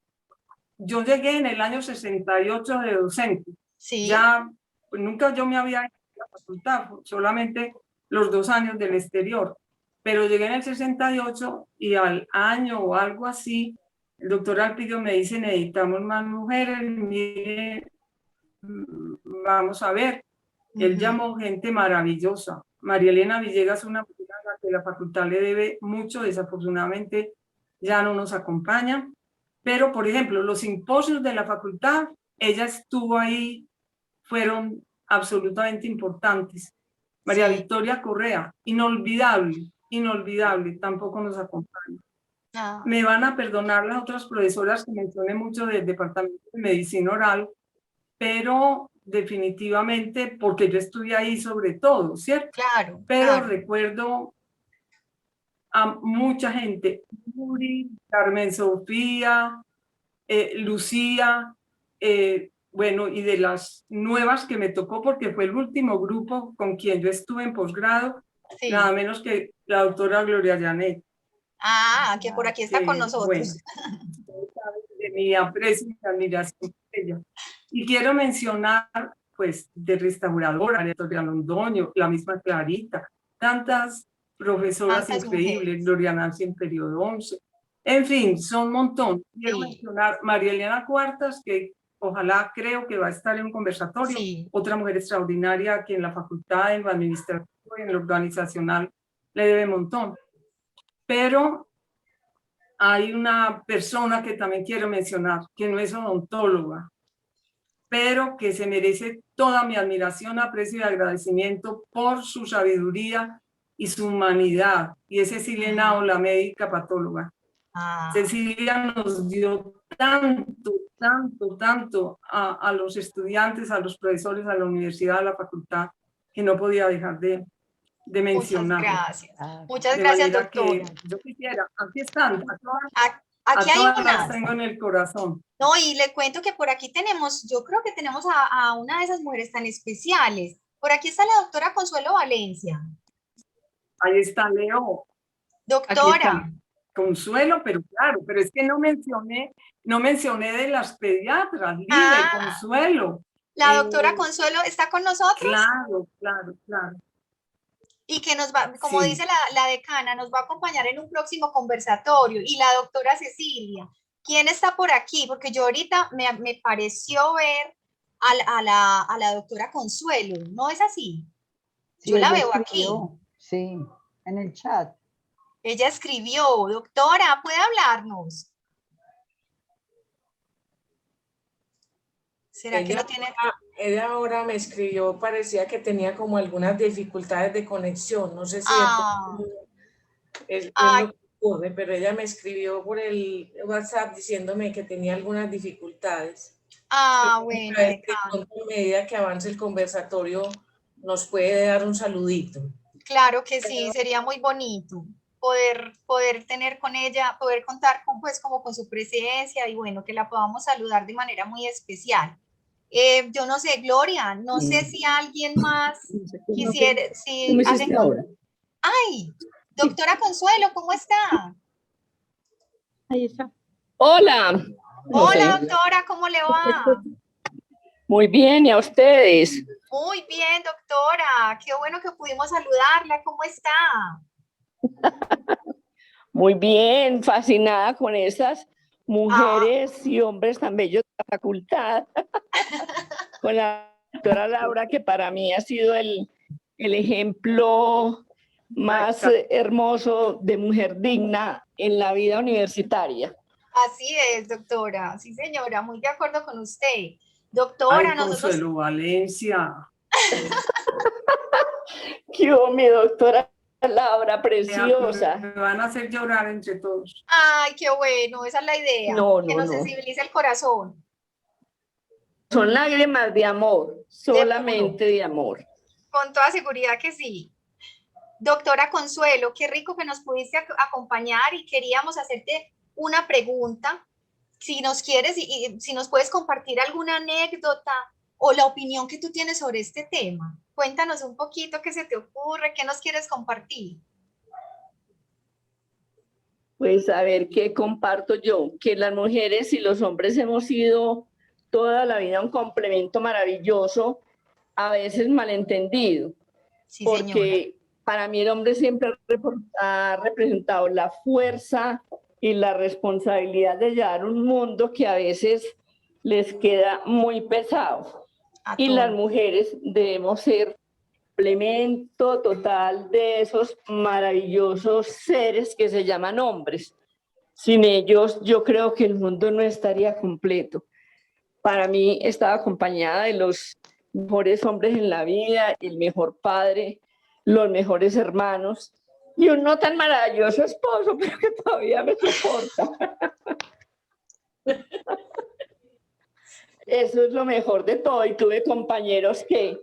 yo llegué en el año 68 de docente. Sí. Ya nunca yo me había ido a la facultad, solamente los 2 años del exterior. Pero llegué en el 68 y al año o algo así, el doctor Alpidio me dice, necesitamos más mujeres, mire, vamos a ver. Él llamó gente maravillosa. María Elena Villegas, una mujer que de la facultad le debe mucho, desafortunadamente ya no nos acompaña, pero por ejemplo, los simposios de la facultad, ella estuvo ahí, fueron absolutamente importantes. María Victoria Correa, inolvidable, inolvidable, tampoco nos acompaña. Me van a perdonar las otras profesoras que mencioné mucho del Departamento de Medicina Oral, pero definitivamente, porque yo estuve ahí sobre todo, ¿cierto? Claro. Pero claro. recuerdo a mucha gente, Yuri, Carmen Sofía, Lucía, bueno, y de las nuevas que me tocó, porque fue el último grupo con quien yo estuve en posgrado, nada menos que la doctora Gloria Janet. Que por aquí está con nosotros. Bueno, de mi aprecio y admiración por ella. Y quiero mencionar, pues, de restauradora, María Victoria Londoño, la misma Clarita, tantas profesoras increíbles, Gloria Nancy en periodo 11. En fin, son un montón. Quiero mencionar María Elena Cuartas, que ojalá creo que va a estar en un conversatorio. Otra mujer extraordinaria que en la facultad, en lo administrativo y en lo organizacional le debe un montón. Pero hay una persona que también quiero mencionar, que no es odontóloga, pero que se merece toda mi admiración, aprecio y agradecimiento por su sabiduría y su humanidad. Y es Cecilia Henao, la médica patóloga. Cecilia nos dio tanto, tanto, tanto a los estudiantes, a los profesores, a la universidad, a la facultad, que no podía dejar de mencionar. Muchas gracias. Muchas gracias, doctora. Yo quisiera, aquí están, aquí a hay todas unas. las tengo en el corazón. No, y le cuento que por aquí tenemos, yo creo que tenemos a una de esas mujeres tan especiales. Por aquí está la doctora Consuelo Valencia. Ahí está Leo. Doctora. Consuelo, pero claro, pero es que no mencioné de las pediatras, Consuelo. La doctora Consuelo está con nosotros. Claro, claro, claro. Y que nos va, como dice la decana, nos va a acompañar en un próximo conversatorio. Y la doctora Cecilia, ¿quién está por aquí? Porque yo ahorita me pareció ver a la doctora Consuelo, ¿no es así? Sí, yo la veo escribió, aquí. Sí, en el chat. Ella escribió, doctora, ¿puede hablarnos? ¿Será que no tiene...? Ella ahora me escribió, parecía que tenía como algunas dificultades de conexión, no sé si es lo que ocurre, pero ella me escribió por el WhatsApp diciéndome que tenía algunas dificultades. Bueno. A medida que avance el conversatorio, nos puede dar un saludito. Claro que sí, sería muy bonito poder tener con ella, poder contar con su presencia y bueno, que la podamos saludar de manera muy especial. Yo no sé, Gloria, no sé si alguien más quisiera, si hacen... ¡Ay! Doctora Consuelo, ¿cómo está? Ahí está. Hola. Hola, doctora, ¿cómo le va? Muy bien, ¿y a ustedes? Muy bien, doctora. Qué bueno que pudimos saludarla. ¿Cómo está? Muy bien, fascinada con esas mujeres y hombres tan bellos de la facultad. Con la doctora Laura, que para mí ha sido el ejemplo más hermoso de mujer digna en la vida universitaria. Así es, doctora. Sí, señora, muy de acuerdo con usted. Doctora, nosotros... Consuelo Valencia. ¿Qué hubo, mi doctora Laura, preciosa? Me van a hacer llorar entre todos. Ay, qué bueno, esa es la idea. Que nos sensibilice el corazón. Son lágrimas de amor, solamente de amor. Con toda seguridad que sí. Doctora Consuelo, qué rico que nos pudiste acompañar y queríamos hacerte una pregunta. Si nos quieres y si nos puedes compartir alguna anécdota o la opinión que tú tienes sobre este tema. Cuéntanos un poquito qué se te ocurre, qué nos quieres compartir. Pues a ver, ¿qué comparto yo? Que las mujeres y los hombres hemos sido toda la vida un complemento maravilloso, a veces malentendido. Sí, porque señora. Para mí el hombre siempre ha representado la fuerza y la responsabilidad de llevar un mundo que a veces les queda muy pesado. Y las mujeres debemos ser complemento total de esos maravillosos seres que se llaman hombres. Sin ellos, yo creo que el mundo no estaría completo. Para mí, estaba acompañada de los mejores hombres en la vida, el mejor padre, los mejores hermanos y un no tan maravilloso esposo, pero que todavía me soporta. Eso es lo mejor de todo. Y tuve compañeros que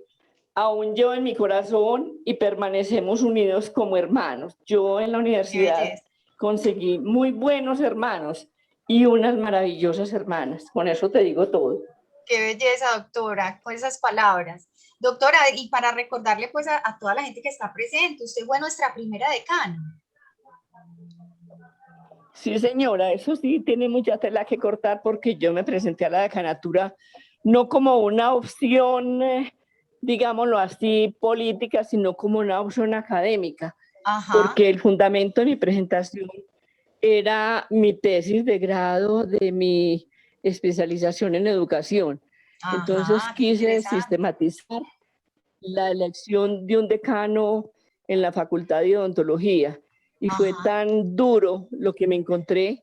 aún llevo en mi corazón y permanecemos unidos como hermanos. Yo en la universidad conseguí muy buenos hermanos y unas maravillosas hermanas. Con eso te digo todo. Qué belleza, doctora, con esas palabras. Doctora, y para recordarle pues a toda la gente que está presente, usted fue nuestra primera decana. Sí, señora, eso sí, tiene mucha tela que cortar porque yo me presenté a la decanatura no como una opción, digámoslo así, política, sino como una opción académica. Ajá. Porque el fundamento de mi presentación era mi tesis de grado de mi especialización en educación. Ajá, entonces quise sistematizar la elección de un decano en la Facultad de Odontología. Y fue tan duro lo que me encontré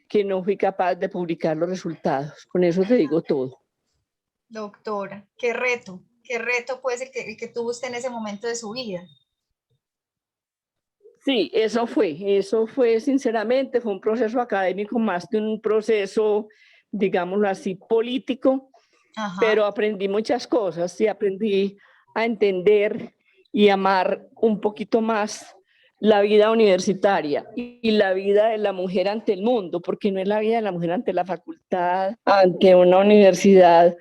que no fui capaz de publicar los resultados. Con eso te digo todo. Doctora, qué reto pues el que tuvo usted en ese momento de su vida. Sí, eso fue sinceramente, fue un proceso académico más que un proceso, digámoslo así, político, pero aprendí muchas cosas y aprendí a entender y amar un poquito más la vida universitaria y la vida de la mujer ante el mundo, porque no es la vida de la mujer ante la facultad, ante una universidad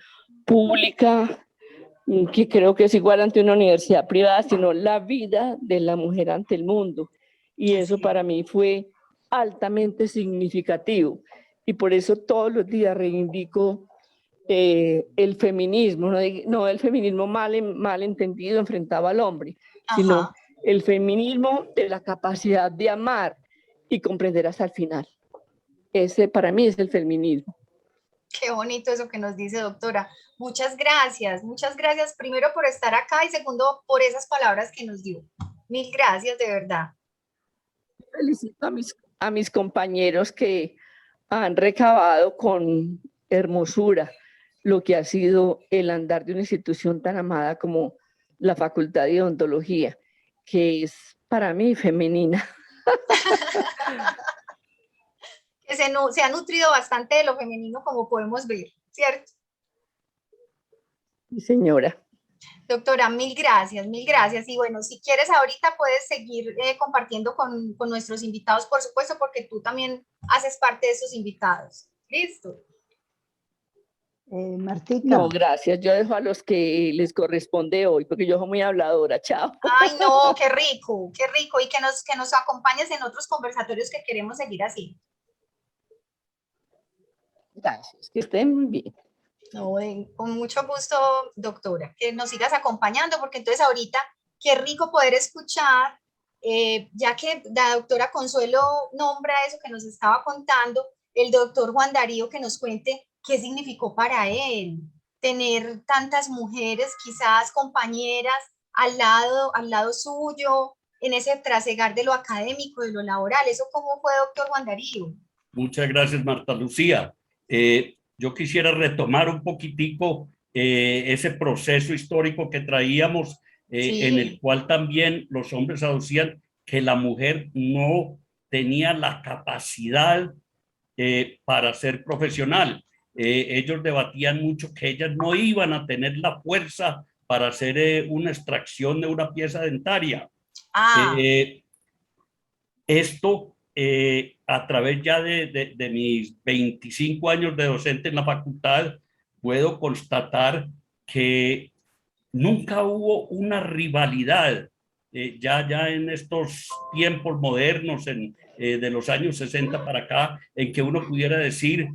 pública, que creo que es igual ante una universidad privada, sino la vida de la mujer ante el mundo. Y eso para mí fue altamente significativo. Y por eso todos los días reivindico el feminismo, no el feminismo mal entendido, enfrentado al hombre, sino el feminismo de la capacidad de amar y comprender hasta el final. Ese para mí es el feminismo. Qué bonito eso que nos dice, doctora. Muchas gracias primero por estar acá y segundo por esas palabras que nos dio. Mil gracias, de verdad. Felicito a mis compañeros que han recabado con hermosura lo que ha sido el andar de una institución tan amada como la Facultad de Odontología, que es para mí femenina. Que se ha nutrido bastante de lo femenino, como podemos ver, ¿cierto? Sí, señora. Doctora, mil gracias. Y bueno, si quieres ahorita puedes seguir compartiendo con nuestros invitados, por supuesto, porque tú también haces parte de esos invitados. ¿Listo? Martica. No, gracias. Yo dejo a los que les corresponde hoy, porque yo soy muy habladora. Chao. Ay, no, qué rico. Y que nos acompañes en otros conversatorios que queremos seguir así. Gracias, que estén muy bien. No, con mucho gusto, doctora, que nos sigas acompañando, porque entonces ahorita, qué rico poder escuchar, ya que la doctora Consuelo nombra eso que nos estaba contando, el doctor Juan Darío que nos cuente qué significó para él tener tantas mujeres, quizás compañeras, al lado suyo, en ese trasegar de lo académico, de lo laboral. ¿Eso cómo fue, doctor Juan Darío? Muchas gracias, Marta Lucía. Yo quisiera retomar un poquitico ese proceso histórico que traíamos, en el cual también los hombres aducían que la mujer no tenía la capacidad para ser profesional. Ellos debatían mucho que ellas no iban a tener la fuerza para hacer una extracción de una pieza dentaria. Esto a través ya de mis 25 años de docente en la facultad, puedo constatar que nunca hubo una rivalidad, ya en estos tiempos modernos, de los años 60 para acá, en que uno pudiera decir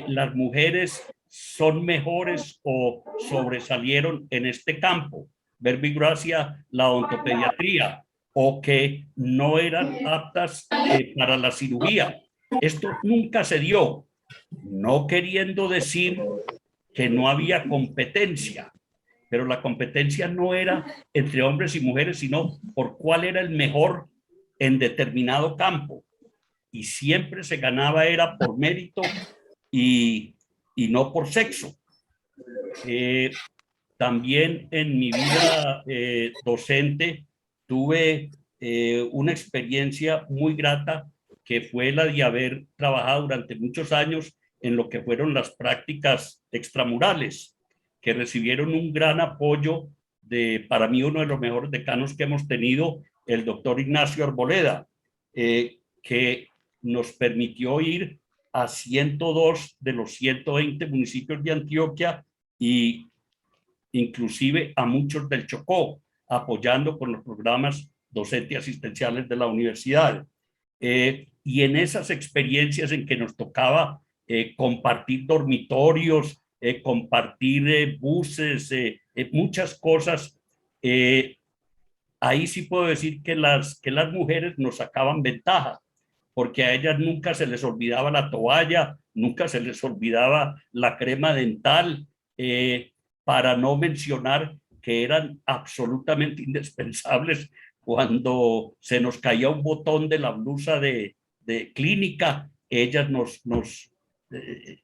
las mujeres son mejores o sobresalieron en este campo, verbigracia, la odontopediatría, o que no eran aptas para la cirugía. Esto nunca se dio, no queriendo decir que no había competencia, pero la competencia no era entre hombres y mujeres, sino por cuál era el mejor en determinado campo. Y siempre se ganaba era por mérito y no por sexo. También en mi vida docente tuve una experiencia muy grata, que fue la de haber trabajado durante muchos años en lo que fueron las prácticas extramurales, que recibieron un gran apoyo de, para mí, uno de los mejores decanos que hemos tenido, el doctor Ignacio Arboleda, que nos permitió ir a 102 de los 120 municipios de Antioquia y inclusive a muchos del Chocó, apoyando con los programas docentes asistenciales de la universidad. Y en esas experiencias en que nos tocaba compartir dormitorios, compartir buses, muchas cosas, ahí sí puedo decir que las mujeres nos sacaban ventaja, porque a ellas nunca se les olvidaba la toalla, nunca se les olvidaba la crema dental, para no mencionar que eran absolutamente indispensables cuando se nos caía un botón de la blusa de clínica. Ellas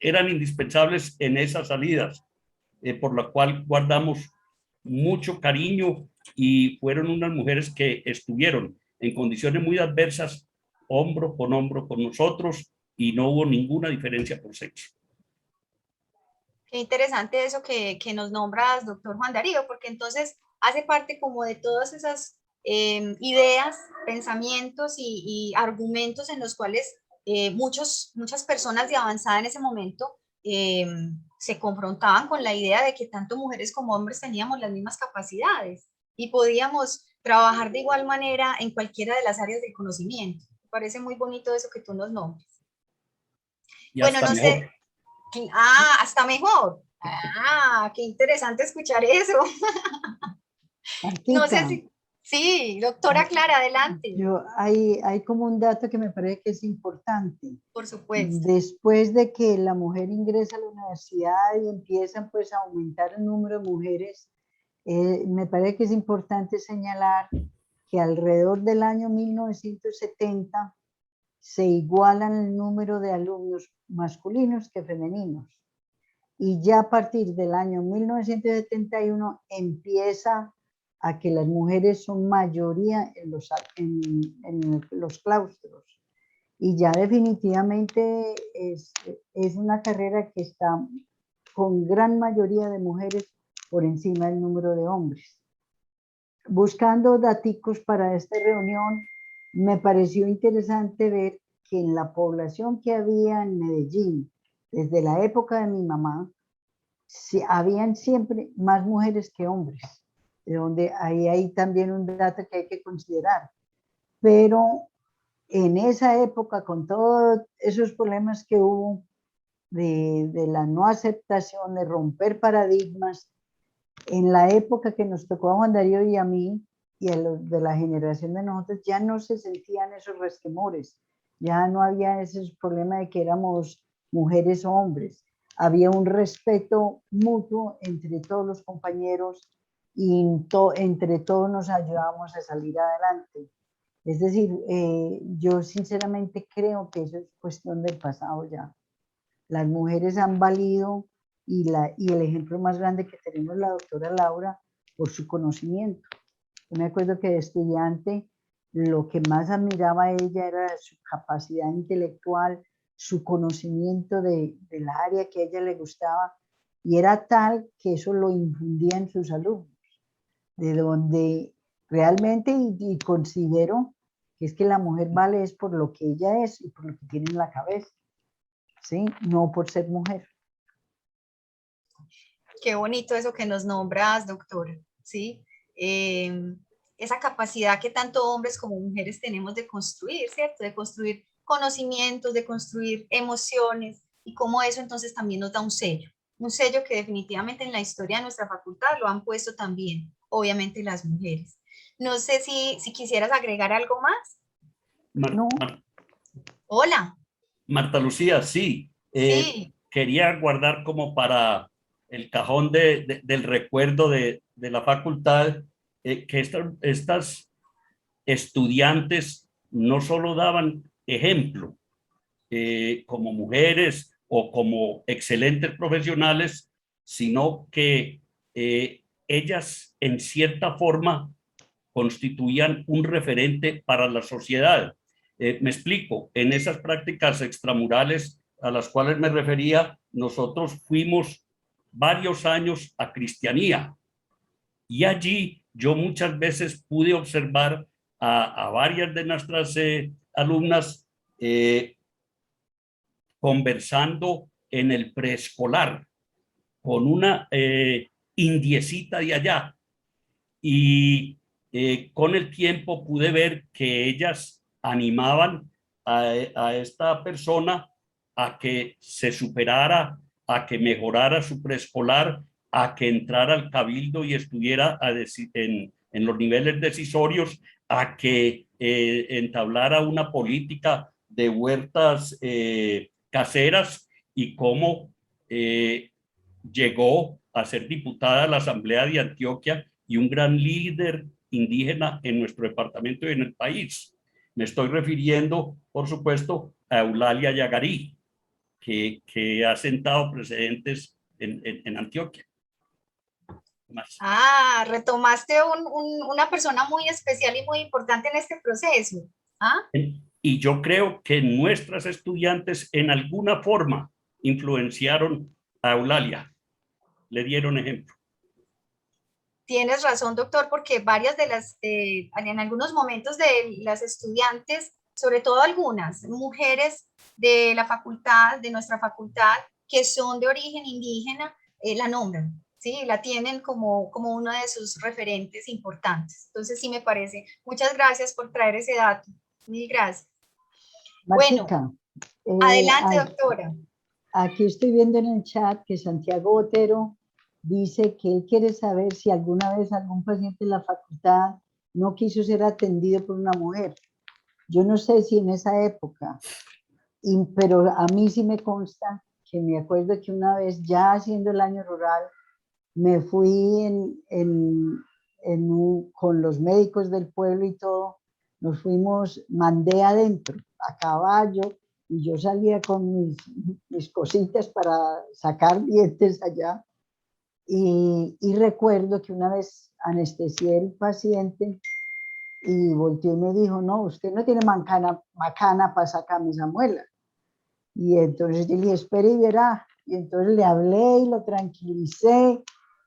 eran indispensables en esas salidas, por lo cual guardamos mucho cariño, y fueron unas mujeres que estuvieron en condiciones muy adversas, hombro con nosotros, y no hubo ninguna diferencia por sexo. Qué interesante eso que nos nombras, doctor Juan Darío, porque entonces hace parte como de todas esas ideas, pensamientos y argumentos en los cuales muchas personas de avanzada en ese momento se confrontaban con la idea de que tanto mujeres como hombres teníamos las mismas capacidades y podíamos trabajar de igual manera en cualquiera de las áreas del conocimiento. Me parece muy bonito eso que tú nos nombres. Y bueno, no mejor. sé. Hasta mejor. Qué interesante escuchar eso. Martica, No sé si... Sí, doctora Clara, adelante. Hay como un dato que me parece que es importante. Por supuesto. Después de que la mujer ingresa a la universidad y empiezan pues a aumentar el número de mujeres, me parece que es importante señalar que alrededor del año 1970 se igualan el número de alumnos masculinos que femeninos. Y ya a partir del año 1971 empieza a que las mujeres son mayoría en los claustros. Y ya definitivamente es una carrera que está con gran mayoría de mujeres por encima del número de hombres. Buscando daticos para esta reunión, me pareció interesante ver que en la población que había en Medellín, desde la época de mi mamá, habían siempre más mujeres que hombres, de donde ahí hay también un dato que hay que considerar. Pero en esa época, con todos esos problemas que hubo de la no aceptación, de romper paradigmas, en la época que nos tocó a Juan Darío y a mí, y a los de la generación de nosotros, ya no se sentían esos resquemores, ya no había ese problema de que éramos mujeres o hombres, había un respeto mutuo entre todos los compañeros y entre todos nos ayudábamos a salir adelante. Es decir, yo sinceramente creo que eso es cuestión del pasado ya. Las mujeres han valido y el ejemplo más grande que tenemos es la doctora Laura por su conocimiento. Yo me acuerdo que de estudiante lo que más admiraba a ella era su capacidad intelectual, su conocimiento de la área que a ella le gustaba, y era tal que eso lo infundía en sus alumnos, de donde realmente, y considero que es que la mujer vale es por lo que ella es y por lo que tiene en la cabeza, ¿sí? No por ser mujer. Qué bonito eso que nos nombras, doctora, ¿sí? Esa capacidad que tanto hombres como mujeres tenemos de construir, ¿cierto? De construir conocimientos, de construir emociones, y cómo eso entonces también nos da un sello que definitivamente en la historia de nuestra facultad lo han puesto también, obviamente, las mujeres. No sé si quisieras agregar algo más. No. Hola. Marta Lucía, sí. Sí. Quería guardar como para el cajón del recuerdo de la facultad, que estas estudiantes no solo daban ejemplo como mujeres o como excelentes profesionales, sino que ellas en cierta forma constituían un referente para la sociedad. Me explico, en esas prácticas extramurales a las cuales me refería, nosotros fuimos varios años a Cristianía y allí yo muchas veces pude observar a varias de nuestras alumnas conversando en el preescolar con una indiecita de allá, y con el tiempo pude ver que ellas animaban a esta persona a que se superara, a que mejorara su preescolar, a que entrara al cabildo y estuviera en los niveles decisorios, a que entablara una política de huertas caseras, y cómo llegó a ser diputada a la Asamblea de Antioquia y un gran líder indígena en nuestro departamento y en el país. Me estoy refiriendo, por supuesto, a Eulalia Yagarí, que ha sentado precedentes en Antioquia. Más. Retomaste una persona muy especial y muy importante en este proceso. Y yo creo que nuestras estudiantes en alguna forma influenciaron a Eulalia, le dieron ejemplo. Tienes razón, doctor, porque varias de las, en algunos momentos de las estudiantes, sobre todo algunas mujeres de la facultad, de nuestra facultad, que son de origen indígena, la nombran, ¿sí? La tienen como uno de sus referentes importantes. Entonces sí me parece. Muchas gracias por traer ese dato. Mil gracias. Martica, bueno, adelante, doctora. Aquí estoy viendo en el chat que Santiago Botero dice que él quiere saber si alguna vez algún paciente en la facultad no quiso ser atendido por una mujer. Yo no sé si en esa época, pero a mí sí me consta que me acuerdo que una vez, ya haciendo el año rural, me fui con los médicos del pueblo y todo, nos fuimos, mandé adentro, a caballo, y yo salía con mis cositas para sacar dientes allá. Y recuerdo que una vez anestesié al paciente y volteó y me dijo, no, usted no tiene macana para sacarme esa muela. Y entonces yo le dije, espere y verá. Y entonces le hablé y lo tranquilicé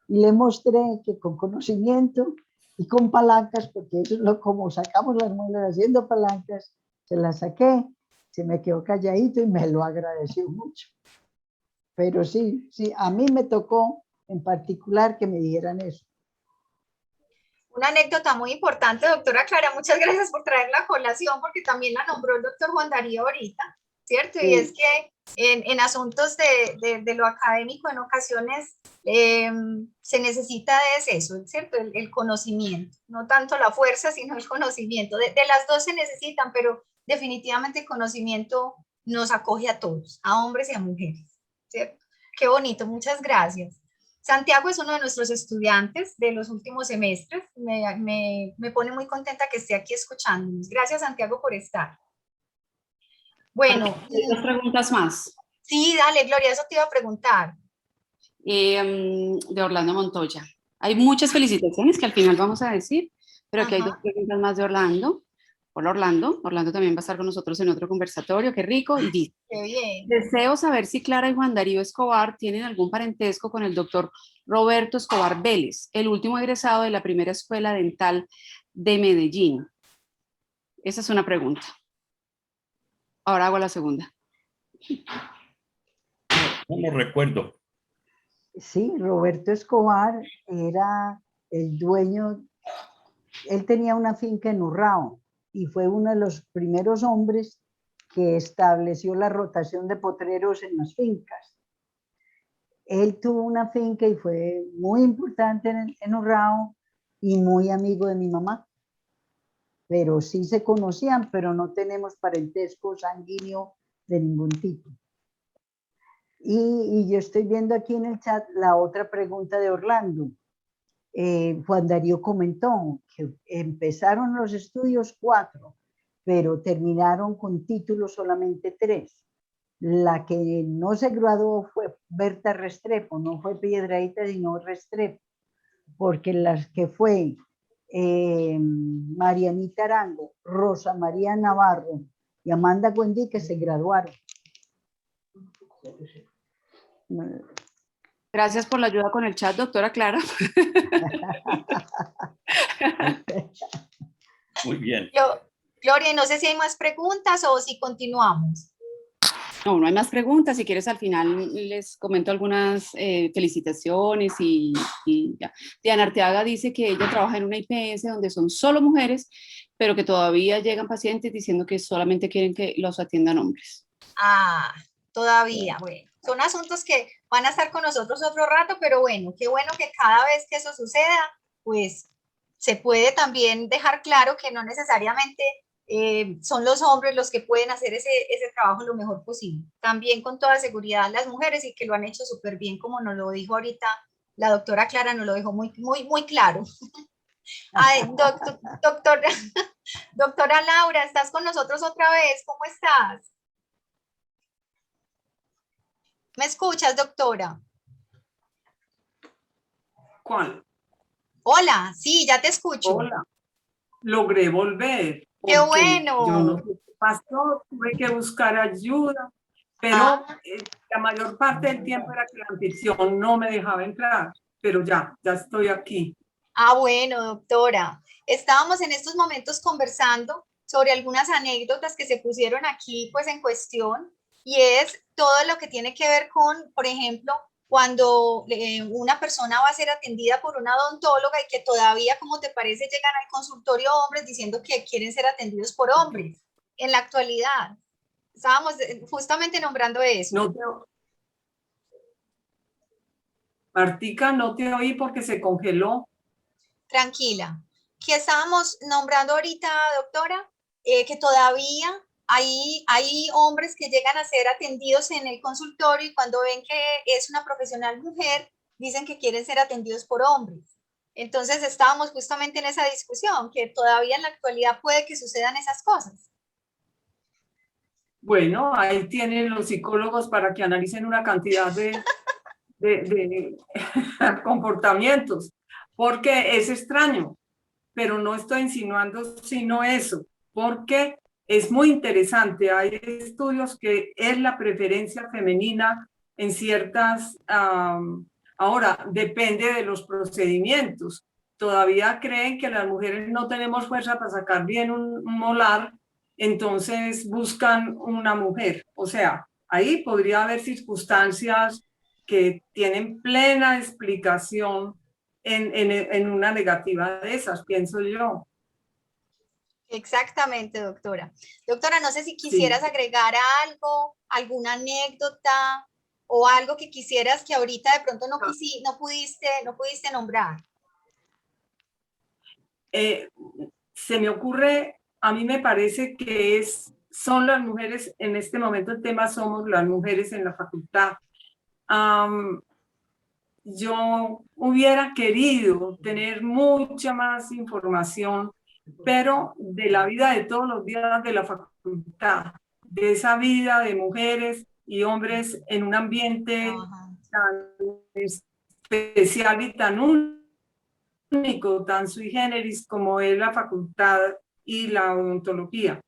y le mostré que con conocimiento y con palancas, porque eso es como sacamos las muelas haciendo palancas, se las saqué, se me quedó calladito y me lo agradeció mucho. Pero sí, a mí me tocó en particular que me dijeran eso. Una anécdota muy importante, doctora Clara, muchas gracias por traerla a colación, porque también la nombró el doctor Juan Darío ahorita, ¿cierto? Sí. Y es que en asuntos de lo académico, en ocasiones se necesita de eso, ¿cierto? El conocimiento, no tanto la fuerza, sino el conocimiento. De las dos se necesitan, pero definitivamente el conocimiento nos acoge a todos, a hombres y a mujeres, ¿cierto? Qué bonito, muchas gracias. Santiago es uno de nuestros estudiantes de los últimos semestres. Me pone muy contenta que esté aquí escuchándonos. Gracias, Santiago, por estar. Bueno. Dos preguntas más. Sí, dale, Gloria, eso te iba a preguntar. De Orlando Montoya. Hay muchas felicitaciones que al final vamos a decir, pero aquí hay dos preguntas más de Orlando. Hola, Orlando. Orlando también va a estar con nosotros en otro conversatorio. Qué rico. Y dice, qué bien. Deseo saber si Clara y Juan Darío Escobar tienen algún parentesco con el doctor Roberto Escobar Vélez, el último egresado de la primera escuela dental de Medellín. Esa es una pregunta. Ahora hago la segunda. No lo recuerdo. Sí, Roberto Escobar era el dueño, él tenía una finca en Urrao y fue uno de los primeros hombres que estableció la rotación de potreros en las fincas. Él tuvo una finca y fue muy importante en Urrao y muy amigo de mi mamá. Pero sí se conocían, pero no tenemos parentesco sanguíneo de ningún tipo. Y yo estoy viendo aquí en el chat la otra pregunta de Orlando. Juan Darío comentó que empezaron los estudios 4, pero terminaron con título solamente 3. La que no se graduó fue Berta Restrepo, no fue Piedrahíta, sino Restrepo, porque las que fue Marianita Arango, Rosa María Navarro y Amanda Buendí, se graduaron. Gracias por la ayuda con el chat, doctora Clara. Muy bien. Gloria, no sé si hay más preguntas o si continuamos. No, no hay más preguntas. Si quieres, al final les comento algunas felicitaciones y ya. Diana Arteaga dice que ella trabaja en una IPS donde son solo mujeres, pero que todavía llegan pacientes diciendo que solamente quieren que los atiendan hombres. Ah, todavía, bueno. Son asuntos que van a estar con nosotros otro rato, pero bueno, qué bueno que cada vez que eso suceda, pues se puede también dejar claro que no necesariamente son los hombres los que pueden hacer ese trabajo lo mejor posible. También con toda seguridad las mujeres, y que lo han hecho súper bien, como nos lo dijo ahorita la doctora Clara, nos lo dejó muy claro. Ay, doctora Laura, ¿estás con nosotros otra vez? ¿Cómo estás? ¿Me escuchas, doctora? ¿Cuál? Hola, sí, ya te escucho. Hola. Logré volver. ¡Qué bueno! Yo no sé qué pasó, tuve que buscar ayuda, pero la mayor parte del tiempo era que la anfitrión no me dejaba entrar, pero ya estoy aquí. Ah, bueno, doctora. Estábamos en estos momentos conversando sobre algunas anécdotas que se pusieron aquí, pues, en cuestión, y es todo lo que tiene que ver con, por ejemplo, cuando una persona va a ser atendida por una odontóloga y que todavía, como te parece, llegan al consultorio hombres diciendo que quieren ser atendidos por hombres. En la actualidad, estábamos justamente nombrando eso. No te... Martica, no te oí porque se congeló. Tranquila. ¿Qué estábamos nombrando ahorita, doctora? Que todavía hay hombres que llegan a ser atendidos en el consultorio y cuando ven que es una profesional mujer, dicen que quieren ser atendidos por hombres. Entonces estábamos justamente en esa discusión, que todavía en la actualidad puede que sucedan esas cosas. Bueno, ahí tienen los psicólogos para que analicen una cantidad de comportamientos, porque es extraño, pero no estoy insinuando sino eso, porque es muy interesante. Hay estudios que es la preferencia femenina en ciertas... ahora, depende de los procedimientos. Todavía creen que las mujeres no tenemos fuerza para sacar bien un molar, entonces buscan una mujer. O sea, ahí podría haber circunstancias que tienen plena explicación en una negativa de esas, pienso yo. Exactamente, doctora. Doctora, no sé si quisieras agregar algo, alguna anécdota o algo que quisieras que ahorita de pronto no pudiste nombrar. Se me ocurre, a mí me parece que son las mujeres, en este momento el tema somos las mujeres en la facultad. Yo hubiera querido tener mucha más información, pero de la vida de todos los días de la facultad, de esa vida de mujeres y hombres en un ambiente tan especial y tan único, tan sui generis como es la facultad y la odontología.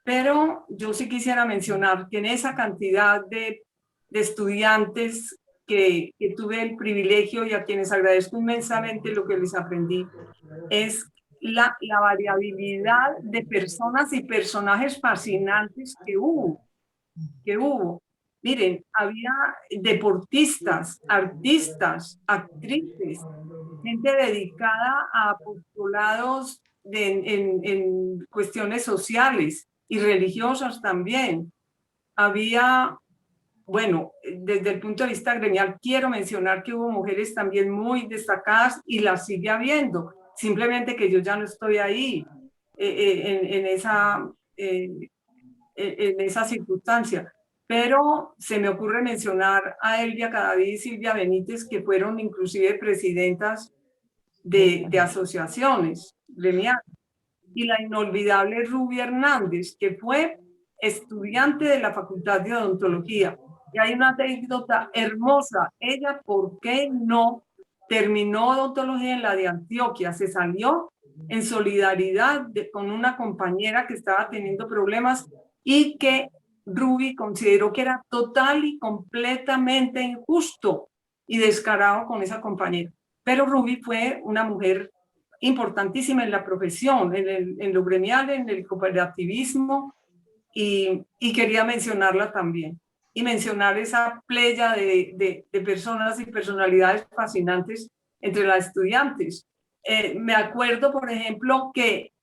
Pero yo sí quisiera mencionar que en esa cantidad de estudiantes que tuve el privilegio y a quienes agradezco inmensamente lo que les aprendí, es la variabilidad de personas y personajes fascinantes que hubo. Miren, había deportistas, artistas, actrices, gente dedicada a apostolados en cuestiones sociales y religiosas también. Había, bueno, desde el punto de vista gremial, quiero mencionar que hubo mujeres también muy destacadas y las sigue habiendo. Simplemente que yo ya no estoy ahí en esa circunstancia. pero se me ocurre mencionar a Elvia Cadavid y Silvia Benítez, que fueron inclusive presidentas de asociaciones gremiales, y la inolvidable Ruby Hernández, que fue estudiante de la Facultad de Odontología. Y hay una anécdota hermosa. Ella, ¿por qué no terminó odontología en la de Antioquia? Se salió en solidaridad con una compañera que estaba teniendo problemas y que Ruby consideró que era total y completamente injusto y descarado con esa compañera. Pero Ruby fue una mujer importantísima en la profesión, en lo gremial, en el cooperativismo, y quería mencionarla también. Y mencionar esa playa de personas y personalidades fascinantes entre las estudiantes. Me acuerdo, por ejemplo, que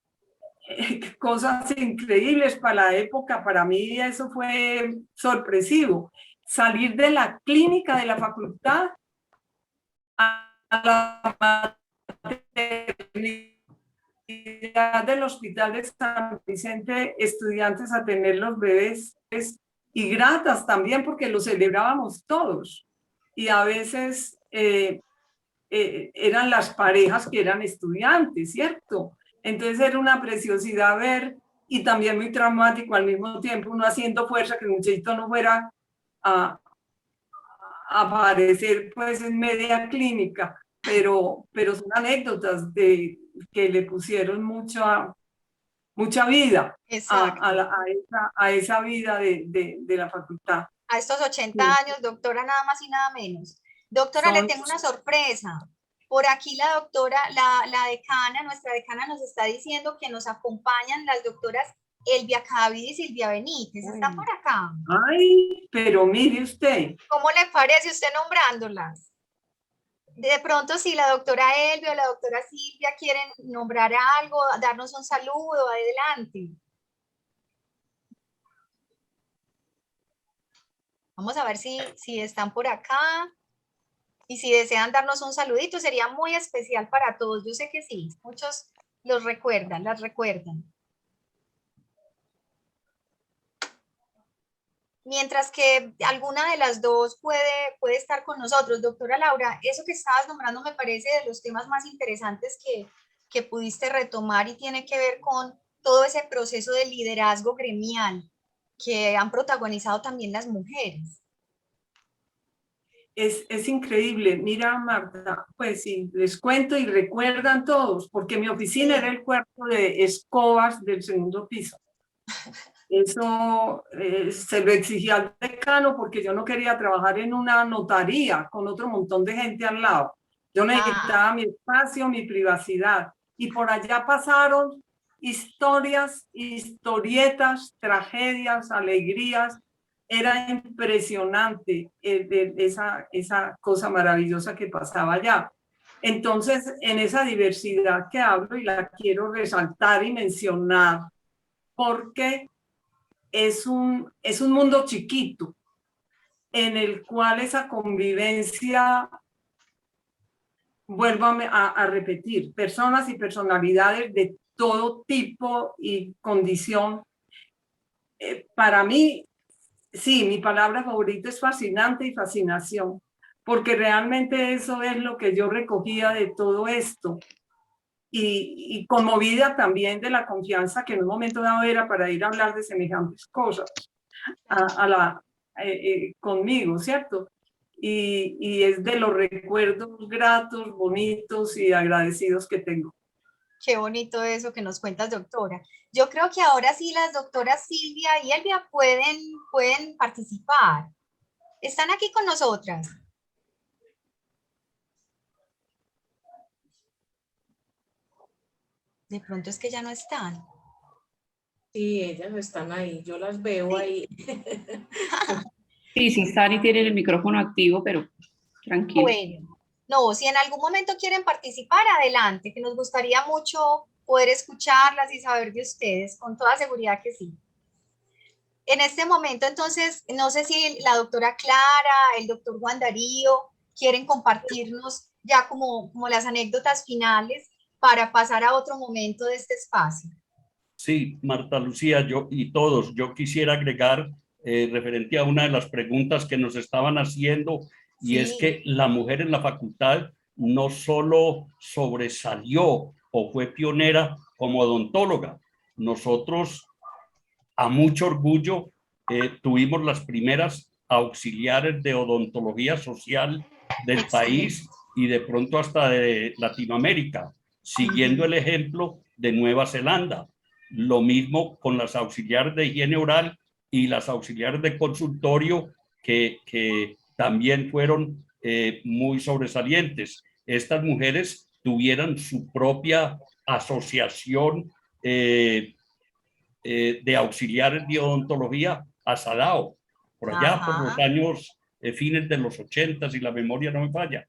cosas increíbles para la época, para mí eso fue sorpresivo. Salir de la clínica de la facultad a la maternidad del Hospital de San Vicente, estudiantes a tener los bebés, y gratas también porque lo celebrábamos todos. Y a veces eran las parejas que eran estudiantes, ¿cierto? Entonces era una preciosidad ver, y también muy traumático al mismo tiempo, uno haciendo fuerza que el muchachito no fuera a aparecer pues en media clínica, pero son anécdotas que le pusieron mucha vida a esa vida de la facultad. A estos 80 años, doctora, nada más y nada menos. Doctora, le tengo una sorpresa. Por aquí la doctora, la decana, nuestra decana nos está diciendo que nos acompañan las doctoras Elvia Cadavid y Silvia Benítez. ¿Están por acá? Ay, pero mire usted. ¿Cómo le parece usted nombrándolas? De pronto, si la doctora Elvia o la doctora Silvia quieren nombrar algo, darnos un saludo, adelante. Vamos a ver si están por acá. Y si desean darnos un saludito, sería muy especial para todos. Yo sé que sí, muchos los recuerdan, las recuerdan. Mientras que alguna de las dos puede estar con nosotros. Doctora Laura, eso que estabas nombrando me parece de los temas más interesantes que pudiste retomar, y tiene que ver con todo ese proceso de liderazgo gremial que han protagonizado también las mujeres. Es increíble. Mira, Marta, pues sí, les cuento y recuerdan todos, porque mi oficina era el cuarto de escobas del segundo piso. Eso se lo exigía al decano porque yo no quería trabajar en una notaría con otro montón de gente al lado. Yo necesitaba mi espacio, mi privacidad. Y por allá pasaron historias, historietas, tragedias, alegrías. Era impresionante esa cosa maravillosa que pasaba allá. Entonces, en esa diversidad que hablo, y la quiero resaltar y mencionar, porque es un mundo chiquito en el cual esa convivencia, vuelvo a repetir, personas y personalidades de todo tipo y condición. Para mí, sí, mi palabra favorita es fascinante y fascinación, porque realmente eso es lo que yo recogía de todo esto. Y conmovida también de la confianza que en un momento dado era para ir a hablar de semejantes cosas conmigo, ¿cierto? Y es de los recuerdos gratos, bonitos y agradecidos que tengo. Qué bonito eso que nos cuentas, doctora. Yo creo que ahora sí las doctoras Silvia y Elvia pueden participar. ¿Están aquí con nosotras? De pronto es que ya no están. Sí, ellas están ahí, yo las veo ahí. Sí, están y tienen el micrófono activo, pero tranquilo. Bueno, no, si en algún momento quieren participar, adelante, que nos gustaría mucho poder escucharlas y saber de ustedes, con toda seguridad que sí. En este momento, entonces, no sé si la doctora Clara, el doctor Juan Darío quieren compartirnos ya como las anécdotas finales para pasar a otro momento de este espacio. Sí, Marta Lucía, yo y todos, yo quisiera agregar referente a una de las preguntas que nos estaban haciendo, y es que la mujer en la facultad no solo sobresalió o fue pionera como odontóloga. Nosotros, a mucho orgullo, tuvimos las primeras auxiliares de odontología social del país y de pronto hasta de Latinoamérica, siguiendo el ejemplo de Nueva Zelanda. Lo mismo con las auxiliares de higiene oral y las auxiliares de consultorio que también fueron muy sobresalientes. Estas mujeres tuvieran su propia asociación de auxiliares de odontología, ASADAO, por allá por los años fines de los 80, si la memoria no me falla.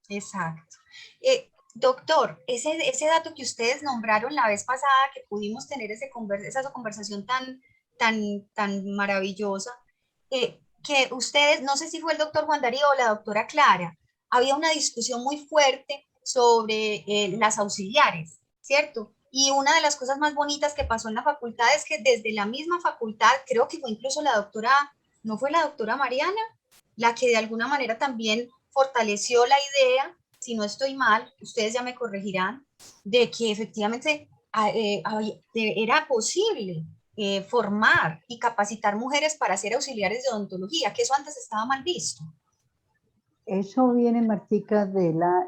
Exacto. Doctor, ese dato que ustedes nombraron la vez pasada, que pudimos tener esa conversación tan maravillosa, que ustedes, no sé si fue el doctor Juan Darío o la doctora Clara, había una discusión muy fuerte sobre las auxiliares, ¿cierto? Y una de las cosas más bonitas que pasó en la facultad es que desde la misma facultad, creo que fue incluso la doctora, ¿no fue la doctora Mariana? La que de alguna manera también fortaleció la idea, si no estoy mal, ustedes ya me corregirán, de que efectivamente era posible formar y capacitar mujeres para ser auxiliares de odontología, que eso antes estaba mal visto. Eso viene, Martica, de la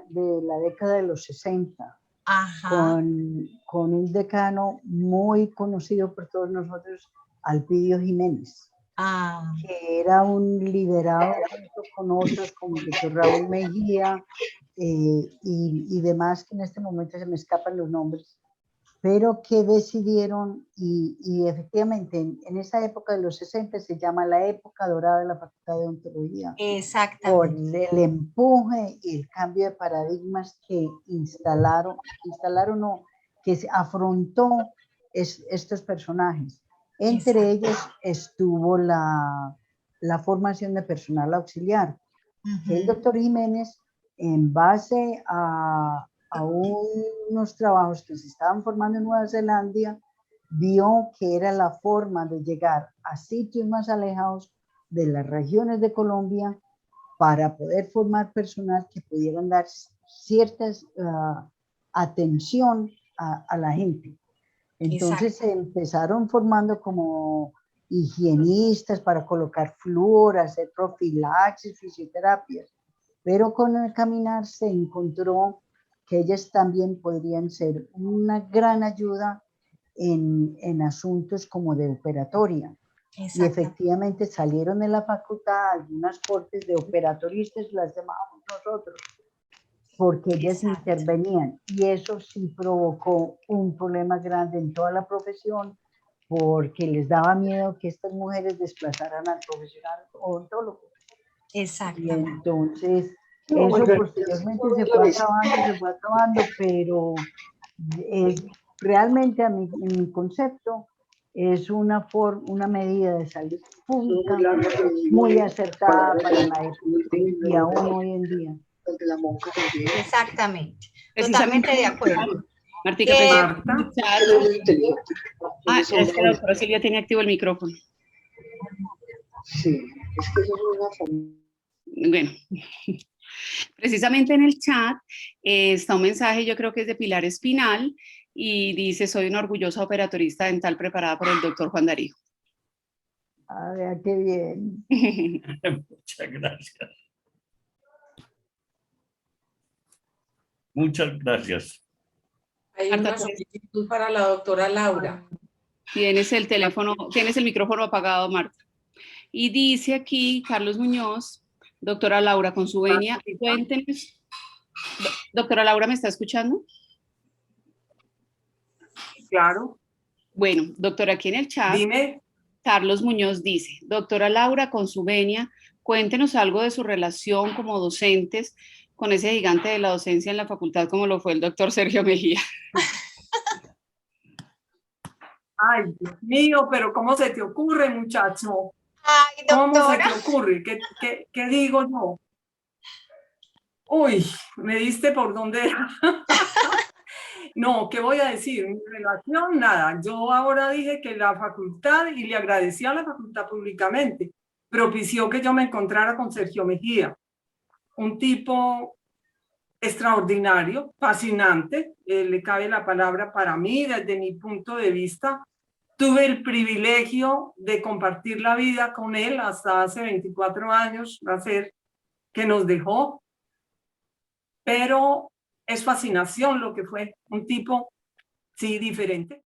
década de los 60, con un decano muy conocido por todos nosotros, Alpidio Jiménez, que era un liderado junto con otros como el doctor Raúl Mejía y demás, que en este momento se me escapan los nombres, pero que decidieron, y efectivamente en esa época de los 60 se llama la época dorada de la Facultad de Odontología. Exactamente. Por el empuje y el cambio de paradigmas que que se afrontó estos personajes. Entre ellos estuvo la formación de personal auxiliar. El doctor Jiménez, en base a unos trabajos que se estaban formando en Nueva Zelanda, vio que era la forma de llegar a sitios más alejados de las regiones de Colombia para poder formar personal que pudieran dar cierta atención a la gente. Entonces se empezaron formando como higienistas para colocar flúor, hacer profilaxis, fisioterapias, pero con el caminar se encontró que ellas también podrían ser una gran ayuda en asuntos como de operatoria. Y efectivamente salieron de la facultad algunas cortes de operatoristas, las llamamos nosotros, porque ellas intervenían. Y eso sí provocó un problema grande en toda la profesión, porque les daba miedo que estas mujeres desplazaran al profesional odontólogo. Exacto. Y entonces eso posteriormente se fue acabando, pero realmente en mi concepto es una medida de salud pública muy acertada para la época y aún hoy en día. Exactamente, totalmente de acuerdo. Martica, es que la doctora Silvia tiene activo el micrófono. Sí, es que eso es una... Bueno, precisamente en el chat está un mensaje, yo creo que es de Pilar Espinal, y dice: soy una orgullosa operatorista dental preparada por el doctor Juan Darío. Ah, vea qué bien. Muchas gracias. Muchas gracias. Hay una solicitud para la doctora Laura. Tienes el teléfono, tienes el micrófono apagado, Marta. Y dice aquí Carlos Muñoz: doctora Laura, con su venia, cuéntenos. Doctora Laura, ¿me está escuchando? Claro. Bueno, doctora, aquí en el chat, dime. Carlos Muñoz dice: doctora Laura, con su venia, cuéntenos algo de su relación como docentes con ese gigante de la docencia en la facultad como lo fue el doctor Sergio Mejía. Ay, Dios mío, pero ¿cómo se te ocurre, muchacho? Ay, ¿Cómo se te ocurre? ¿Qué digo yo? Uy, me diste por donde era. No, ¿qué voy a decir? Mi relación, nada. Yo ahora dije que la facultad, y le agradecí a la facultad públicamente, propició que yo me encontrara con Sergio Mejía, un tipo extraordinario, fascinante, le cabe la palabra para mí, desde mi punto de vista. Tuve el privilegio de compartir la vida con él hasta hace 24 años, va a ser que nos dejó, pero es fascinación lo que fue, un tipo, sí, diferente.